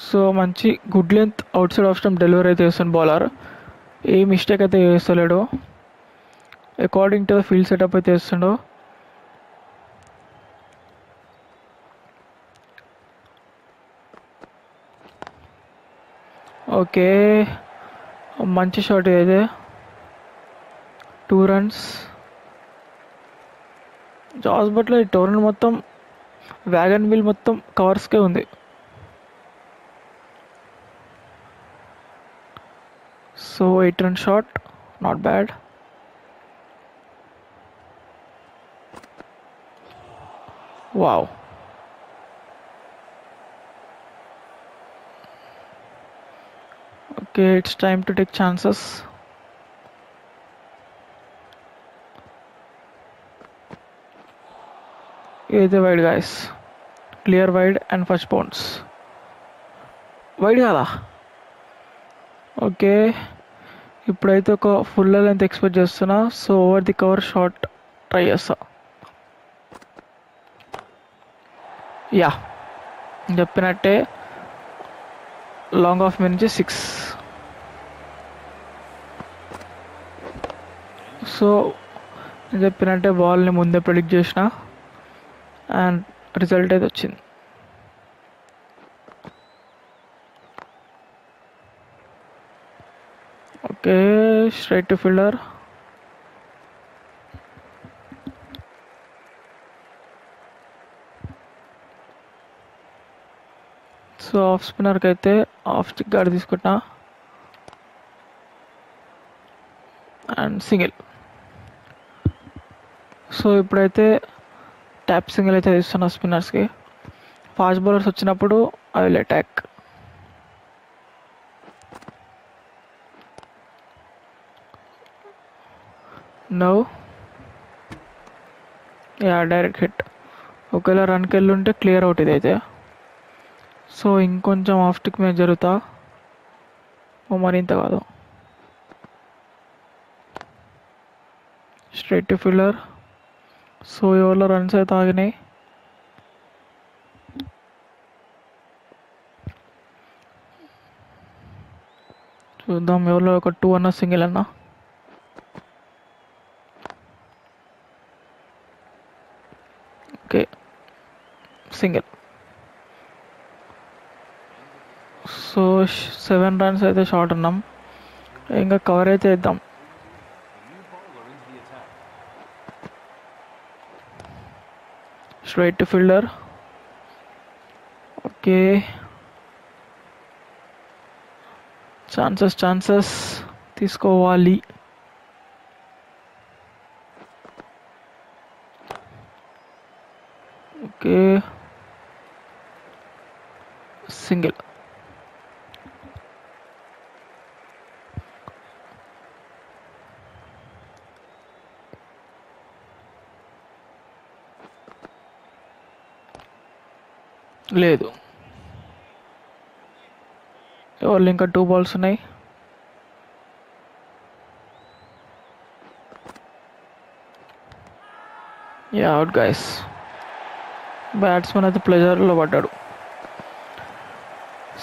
సో మంచి good length outside off stump delivery అయితే చేస్తాను బౌలర్. ఏ మిస్టేక్ అయితే చేస్తలేడు. According to the field setup అయితే చేస్తుండో. ఓకే, మంచి షాట్ అయితే. 2 runs. జాస్ బట్లర్ ఈ టోర్నమెంట్ మొత్తం వ్యాగన్ వీల్ మొత్తం కవర్స్కే ఉంది. So 8 run shot, not bad. Wow, okay, it's time to take chances. ఇదైతే wide guys, clear wide and first bounce. Wide కాదా? ఓకే, ఇప్పుడైతే ఒక ఫుల్ లెంత్ ఎక్స్పెక్ట్ చేస్తున్నా. So over the cover shot try చేస్తా. Yeah, చెప్పినట్టే long off మీ నుంచి 6. So నేను చెప్పినట్టే బాల్ని ముందే ప్రెడిక్ట్ చేసిన అండ్ రిజల్ట్ అయితే వచ్చింది. Okay, straight to fielder. So off స్పిన్నర్కి అయితే ఆఫ్ స్టిక్ గార్డ్ తీసుకుంటా అండ్ సింగిల్. సో ఇప్పుడైతే ట్యాప్ సింగిల్ అయితే ఇస్తున్నా స్పిన్నర్స్కి. ఫాస్ట్ బౌలర్స్ వచ్చినప్పుడు I will attack. No, yeah direct hit. ఒకవేళ రన్కి వెళ్ళి ఉంటే క్లియర్ అవుట్ ఇది అయితే. సో ఇంకొంచెం ఆఫ్ స్టిక్ మీద జరుగుతా, మరింత కాదు. Straight to fielder. సో ఎవరిలో రన్స్ అయితే ఆగినాయి. చూద్దాం ఎవరిలో ఒక 2 అన్న సింగిల్ అన్న. Okay single. సో 7 రన్స్ అయితే షార్ట్ ఉన్నాం. ఇంకా కవర్ అయితే ఇద్దాం. Straight to fielder. Okay chances తీసుకోవాలి. Okay single. లేదు, ఎవరు ఇంకా 2 బాల్స్ ఉన్నాయి. Out guys. బ్యాట్స్మెన్ అయితే ప్రెజర్లో పడ్డాడు.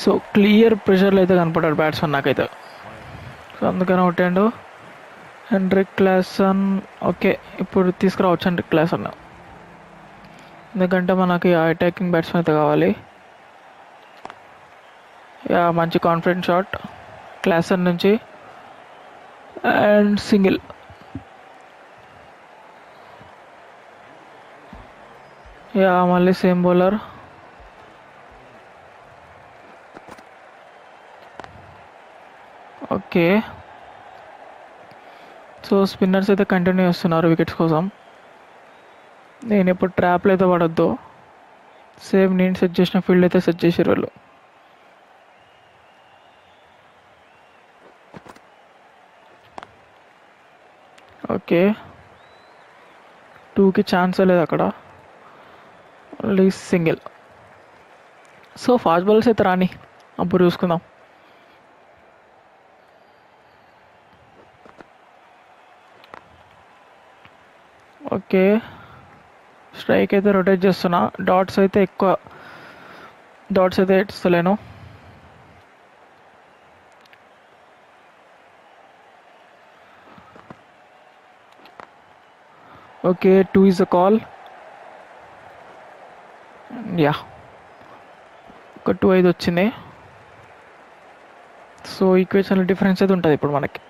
సో క్లియర్ ప్రెషర్లో అయితే కనపడ్డాడు బ్యాట్స్మెన్ నాకైతే. సో అందుకని కొట్టాడు హెన్రిక్ క్లాసన్. ఓకే ఇప్పుడు తీసుకురావచ్చు హెన్రిక్ క్లాసన్, ఎందుకంటే మనకి అటాకింగ్ బ్యాట్స్మెన్ అయితే కావాలి. మంచి కాన్ఫిడెంట్ షాట్ క్లాసన్ నుంచి అండ్ సింగిల్. మళ్ళీ same bowler. Okay so spinners అయితే కంటిన్యూ చేస్తున్నారు వికెట్స్ కోసం. నేను ఇప్పుడు ట్రాప్లో అయితే పడొద్దు. సేమ్ నేను సెట్ చేసిన ఫీల్డ్ అయితే సెట్ చేసారు వాళ్ళు. ఓకే 2కి ఛాన్స్ లేదు అక్కడ, only single. So fast balls అయితే రాని, అప్పుడు చూసుకుందాం. ఓకే స్ట్రైక్ అయితే రొటేట్ చేస్తున్నా. డాట్స్ అయితే ఇస్తలేను. Okay 2 is a call. ఒక 2 అయితే వచ్చింది. సో ఈక్వేషన్లో డిఫరెన్స్ అయితే ఉంటుంది ఇప్పుడు మనకి.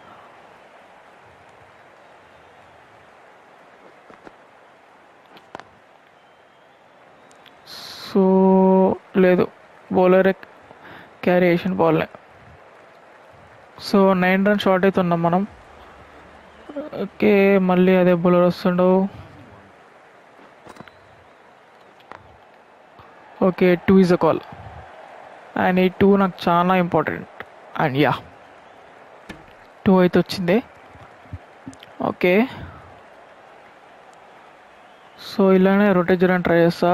సో లేదు, బౌలర్ క్యారీ చేసిన బాల్ని. సో 9 రన్ షార్ట్ అయితే ఉన్నాం మనం. ఓకే మళ్ళీ అదే బౌలర్ వస్తుండవు. Okay 2 is a call and ఈ 2 నాకు చాలా ఇంపార్టెంట్. అండ్ 2 అయితే వచ్చింది. ఓకే సో ఇలానే రొటేట్ చేయడానికి ట్రై చేస్తా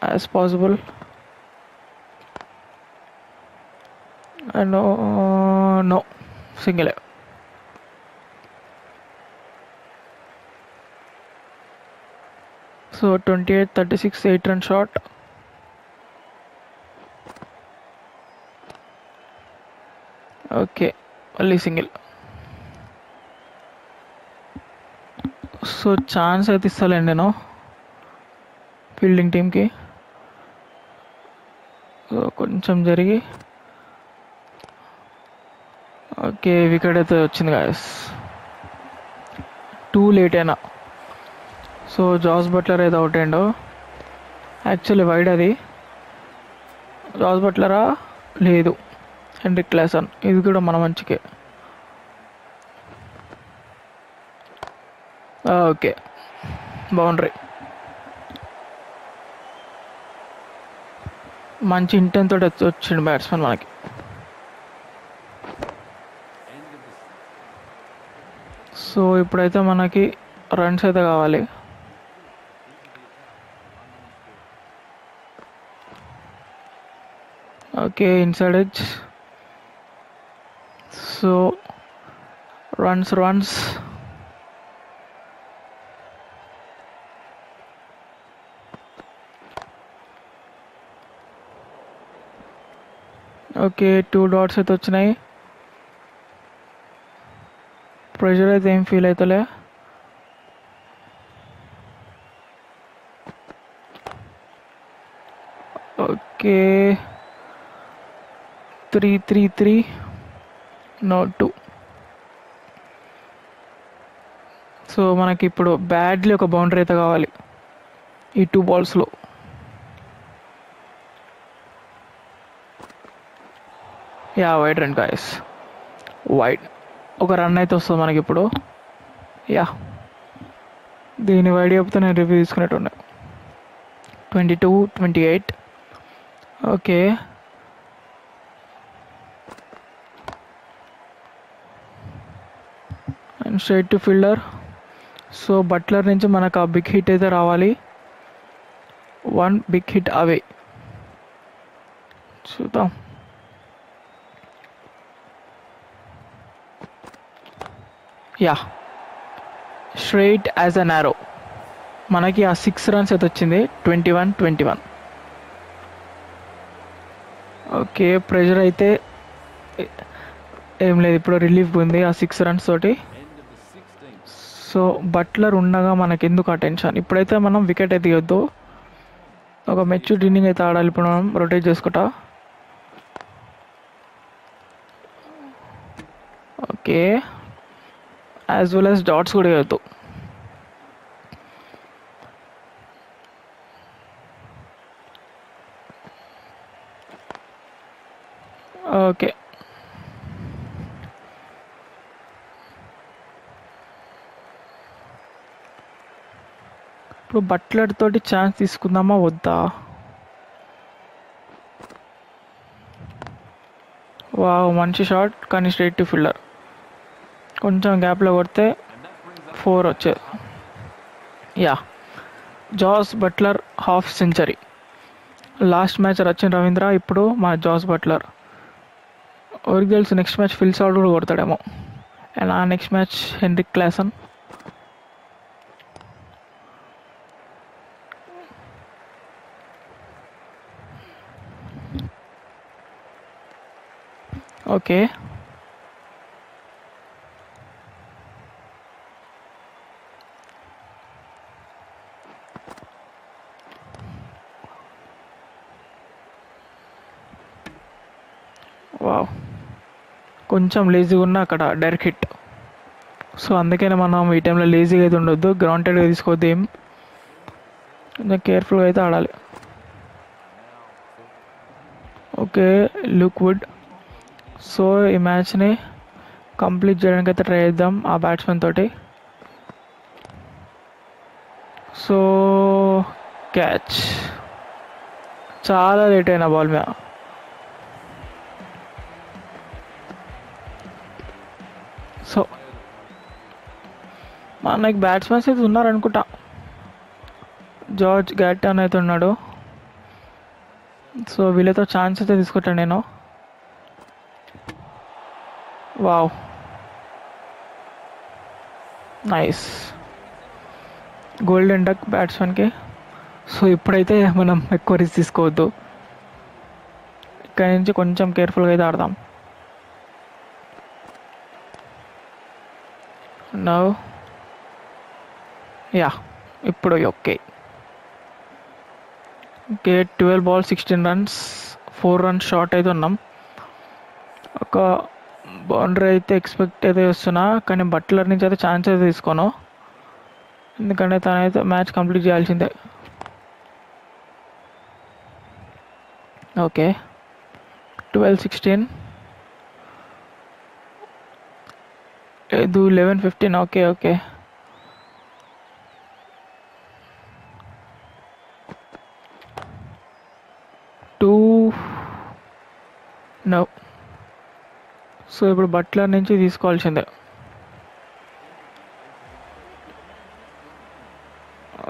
యాజ్ పాసిబుల్. అండ్ నో సింగిలే. So 28-36 8 run shot. ఓకే మళ్ళీ సింగిల్. సో ఛాన్స్ అయితే ఇస్తాలేండి నేను ఫీల్డింగ్ టీమ్కి. సో కొంచెం జరిగి ఓకే వికెట్ అయితే వచ్చింది గాయస్. 2 లేట్ అయినా. సో జాస్ బట్లర్ అయితే అవుట్ అయ్యిండు. యాక్చువల్లీ వైడ్ అది. జాస్ బట్లరా లేదు, హెన్రిక్ క్లాసన్. ఇది కూడా మన మంచికే. Okay boundary. మంచి ఇంటెన్ తోటి వచ్చిండు బ్యాట్స్మెన్ మనకి. సో ఇప్పుడైతే మనకి రన్స్ అయితే కావాలి. Okay inside edge. So runs okay 2 dots అయితే వచ్చినాయి. ప్రెషర్ అయితే ఏం ఫీల్ అవుతలే. Okay 3-3-3 no 2. సో మనకి ఇప్పుడు బ్యాడ్లీ ఒక బౌండరీ అయితే కావాలి ఈ 2 బాల్స్లో. Yeah wide run guys, wide. ఒక రన్ అయితే వస్తుంది మనకి ఇప్పుడు. యా దీని వైడ్ చెప్తే నేను రివ్యూ తీసుకునేట్టున్నా. 22-28. Okay and straight to fielder. So Buttler నుంచి మనకు ఆ బిగ్ హిట్ అయితే రావాలి. 1 బిగ్ హిట్ అవే. చూద్దాం. Yeah straight as an arrow. మనకి ఆ 6 రన్స్ అయితే వచ్చింది. 21-21. ఓకే ప్రెషర్ అయితే ఏం లేదు, ఇప్పుడు రిలీఫ్ ఉంది ఆ 6 రన్స్ తోటి. సో బట్లర్ ఉండగా మనకి ఎందుకు ఆ టెన్షన్. ఇప్పుడైతే మనం వికెట్ అయితే ఇవ్వద్దు, ఒక మెచ్యూర్డ్ ఇన్నింగ్ అయితే ఆడాలి. ఇప్పుడు మనం రొటేట్ చేసుకుంటా. Okay as well as dots కూడా ఇవ్వద్దు. ఓకే ఇప్పుడు బట్లర్ తోటి ఛాన్స్ తీసుకుందామా వద్దా. వావ్ మంచి షాట్, కానీ స్ట్రైట్ టు ఫీల్డర్. కొంచెం గ్యాప్లో కొడితే 4 వచ్చేది. యా Jos Buttler half century. Last match Rachin Ravindra, ఇప్పుడు మా జాస్ బట్లర్. ఎవరికి తెలుసు నెక్స్ట్ మ్యాచ్ ఫిల్ సాల్ట్ కూడా కొడతాడేమో. అండ్ ఆ next match Heinrich Klaasen. Okay wow కొంచెం లేజీగా ఉన్నా అక్కడ డైరెక్ట్ హిట్. సో అందుకనే మనం ఈ టైంలో లేజీగా అయితే ఉండొద్దు, గ్రౌండెడ్గా తీసుకోవద్దు. ఏం కొంచెం కేర్ఫుల్గా అయితే ఆడాలి. Okay look would. సో ఈ మ్యాచ్ని కంప్లీట్ చేయడానికి అయితే ట్రై చేద్దాం ఆ బ్యాట్స్మెన్ తోటి. సో క్యాచ్, చాలా లేట్ అయిన బాల్ మీద. సో మనకి బ్యాట్స్మెన్స్ అయితే ఉన్నారనుకుంటా. జార్జ్ గ్యాటన్ అయితే ఉన్నాడు. సో వీళ్ళతో ఛాన్స్ అయితే తీసుకుంటాను నేను. వావ్ నైస్, గోల్డెన్ డక్ బ్యాట్స్మెన్కి. సో ఇప్పుడైతే మనం ఎక్కువ రిస్క్ తీసుకోవద్దు, ఇక్కడి నుంచి కొంచెం కేర్ఫుల్గా అయితే ఆడదాం. నౌ యా ఇప్పుడు okay. Okay 12 balls 16 runs, 4 runs short అయితే ఉన్నాం. ఒక బౌండరీ అయితే ఎక్స్పెక్ట్ అయితే చేస్తున్నా, కానీ బట్లర్ నుంచి అయితే ఛాన్స్ అయితే తీసుకోను, ఎందుకంటే తనైతే మ్యాచ్ కంప్లీట్ చేయాల్సిందే. ఓకే 12-16 లేదు 11-15. Okay okay 2 no. సో ఇప్పుడు బట్లర్ నుంచి తీసుకోవాల్సిందే.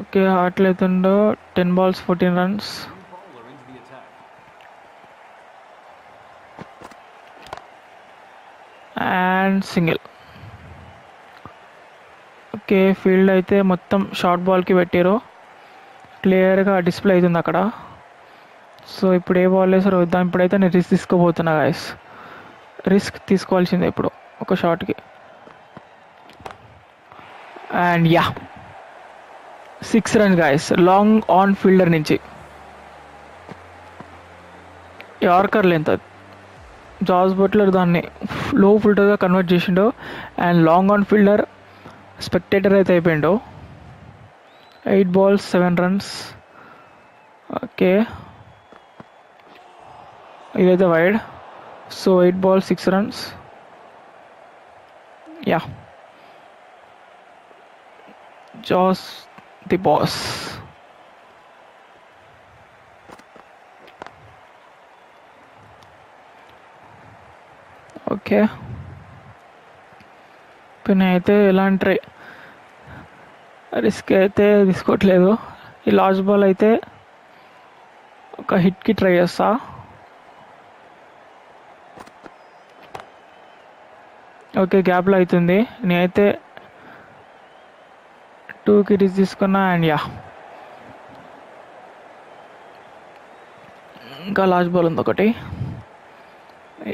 ఓకే ఆటలవుతుండో 10 balls 14 runs. And single. Okay field అయితే మొత్తం షార్ట్ బాల్కి పెట్టారు, క్లియర్గా డిస్ప్లే అవుతుంది అక్కడ. సో ఇప్పుడు ఏ బాల్ వేసారో వద్దాం. ఇప్పుడైతే నేను రిస్క్ తీసుకోబోతున్నా గాయస్. రిస్క్ తీసుకోవాల్సిందే ఇప్పుడు ఒక షాట్కి. And yeah 6 runs guys, long on fielder నుంచి. యార్కర్ లెంత్ జాస్ బట్లర్ దాన్ని లో ఫీల్డర్గా కన్వర్ట్ చేసిండు. And long on fielder spectator అయితే అయిపోయిండు. 8 balls 7 runs. ఓకే, ఇదైతే wide. So 8 balls 6 runs. Yeah, Jos the boss. Okay, ఇప్పుడు అయితే ఎలాంటి రిస్క్ అయితే తీసుకోవట్లేదు. ఈ లాస్ట్ బాల్ అయితే ఒక హిట్కి ట్రై చేస్తా. ఓకే, గ్యాప్లో అవుతుంది. నేనైతే 2కి రిస్క్ తీసుకున్నా. అండ్ యా, ఇంకా లాస్ట్ బాల్ ఉంది ఒకటి.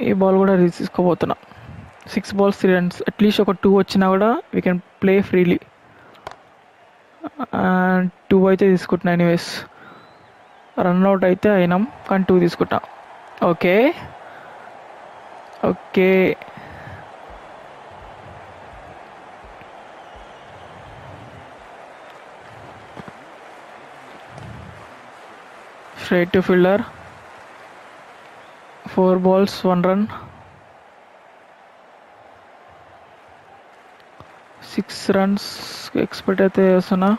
ఈ బాల్ కూడా రిస్క్ తీసుకోబోతున్నా. 6 balls 3 runs. అట్లీస్ట్ ఒక 2 వచ్చినా కూడా వీ కెన్ ప్లే ఫ్రీలీ. 2 అయితే తీసుకుంటున్నా. ఎనీవేస్ రన్అట్ అయితే అయినాం, కానీ 2 తీసుకుంటా. Okay okay, straight to fielder. 4 balls 1 run. 6 runs expect అయితే చేస్తున్నా.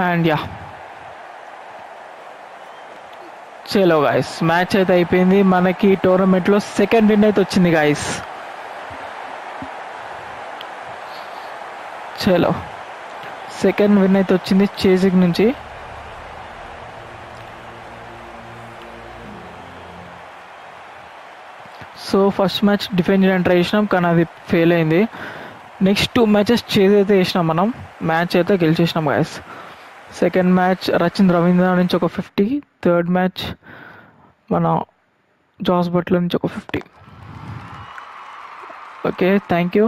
అండ్ యా, చలో గాయస్, మ్యాచ్ అయితే అయిపోయింది. మనకి టోర్నమెంట్లో సెకండ్ విన్ అయితే వచ్చింది గాయస్. చలో, సెకండ్ విన్ అయితే వచ్చింది చేజింగ్ నుంచి. సో ఫస్ట్ మ్యాచ్ డిఫెండ్ చేయడానికి ట్రై చేసినాం, కానీ అది ఫెయిల్ అయింది. నెక్స్ట్ 2 matches చేజ్ అయితే వేసినాం మనం. మ్యాచ్ అయితే గెలిచేసినాం guys. Second match Rachin Ravindra నుంచి ఒక 50. థర్డ్ మ్యాచ్ మన జాస్ బట్లర్ నుంచి ఒక 50. ఓకే, థ్యాంక్ యూ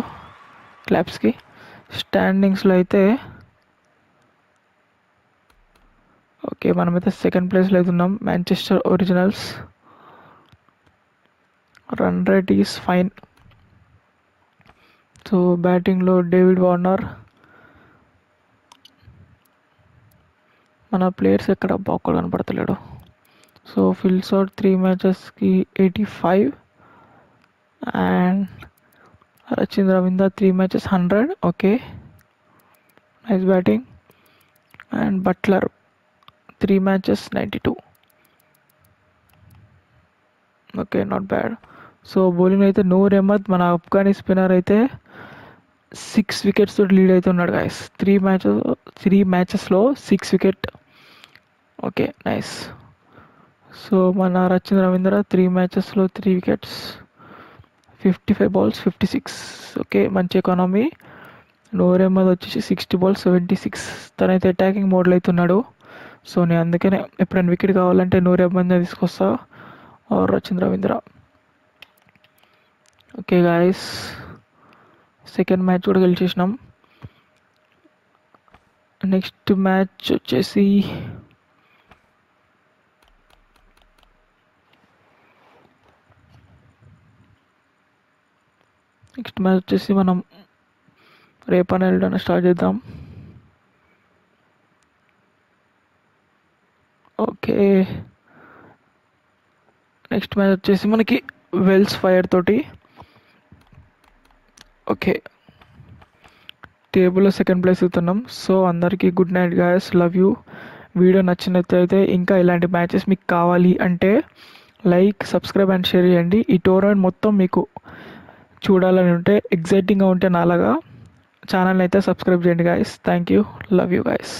క్లాప్స్కి. స్టాండింగ్స్లో అయితే ఓకే, మనమైతే సెకండ్ ప్లేస్లో అయితే ఉన్నాం. Manchester Originals. Run rate is fine. So బ్యాటింగ్లో డేవిడ్ వార్నర్. మన ప్లేయర్స్ ఎక్కడ బాగా కనపడతలేడు. సో ఫిల్స్ అవుట్ 3 matchesకి 85. అండ్ Rachin Ravindra 3 matches 100. Okay, nice batting. And Buttler 3 matches 92. Okay, not bad. So bowling అయితే నూర్ అహ్మద్, మన అఫ్ఘానీ స్పిన్నర్ అయితే 6 wickets తోటి లీడ్ అయితే ఉన్నాడు గాయస్. 3 matchesలో 6 wicket. Okay, nice. సో మన రచిన్ రవీంద్ర 3 matchesలో 3 wickets, 55 balls 56. ఓకే, మంచి ఎకానమీ. నూర్ అహ్మద్ వచ్చేసి 60 balls 76. తనైతే అటాకింగ్ మోడ్లో అయితే ఉన్నాడు. సో నేను అందుకనే ఎప్పుడైనా వికెట్ కావాలంటే నూర్ అహ్మద్నే తీసుకొస్తా, or Rachin Ravindra. Okay guys, second match కూడా గెలిచేసినాం. నెక్స్ట్ మ్యాచ్ వచ్చేసి మనం రేపన ఎల్లుండి స్టార్ట్ చేద్దాం. ఓకే, నెక్స్ట్ మ్యాచ్ వచ్చేసి మనకి వెల్స్ ఫైర్ తోటి. ఓకే, టేబుల్లో సెకండ్ ప్లేస్ అవుతున్నాం. సో అందరికీ good night guys, love you. Video నచ్చినట్లయితే ఇంకా ఇలాంటి మ్యాచెస్ మీకు కావాలి అంటే లైక్, సబ్స్క్రైబ్ అండ్ షేర్ చేయండి. ఈ టోర్నమెంట్ మొత్తం మీకు చూడాలని ఉంటే, ఎగ్జైటింగ్గా ఉంటే నాలాగా ఛానల్ని అయితే సబ్స్క్రైబ్ చేయండి guys. Thank you, love you guys.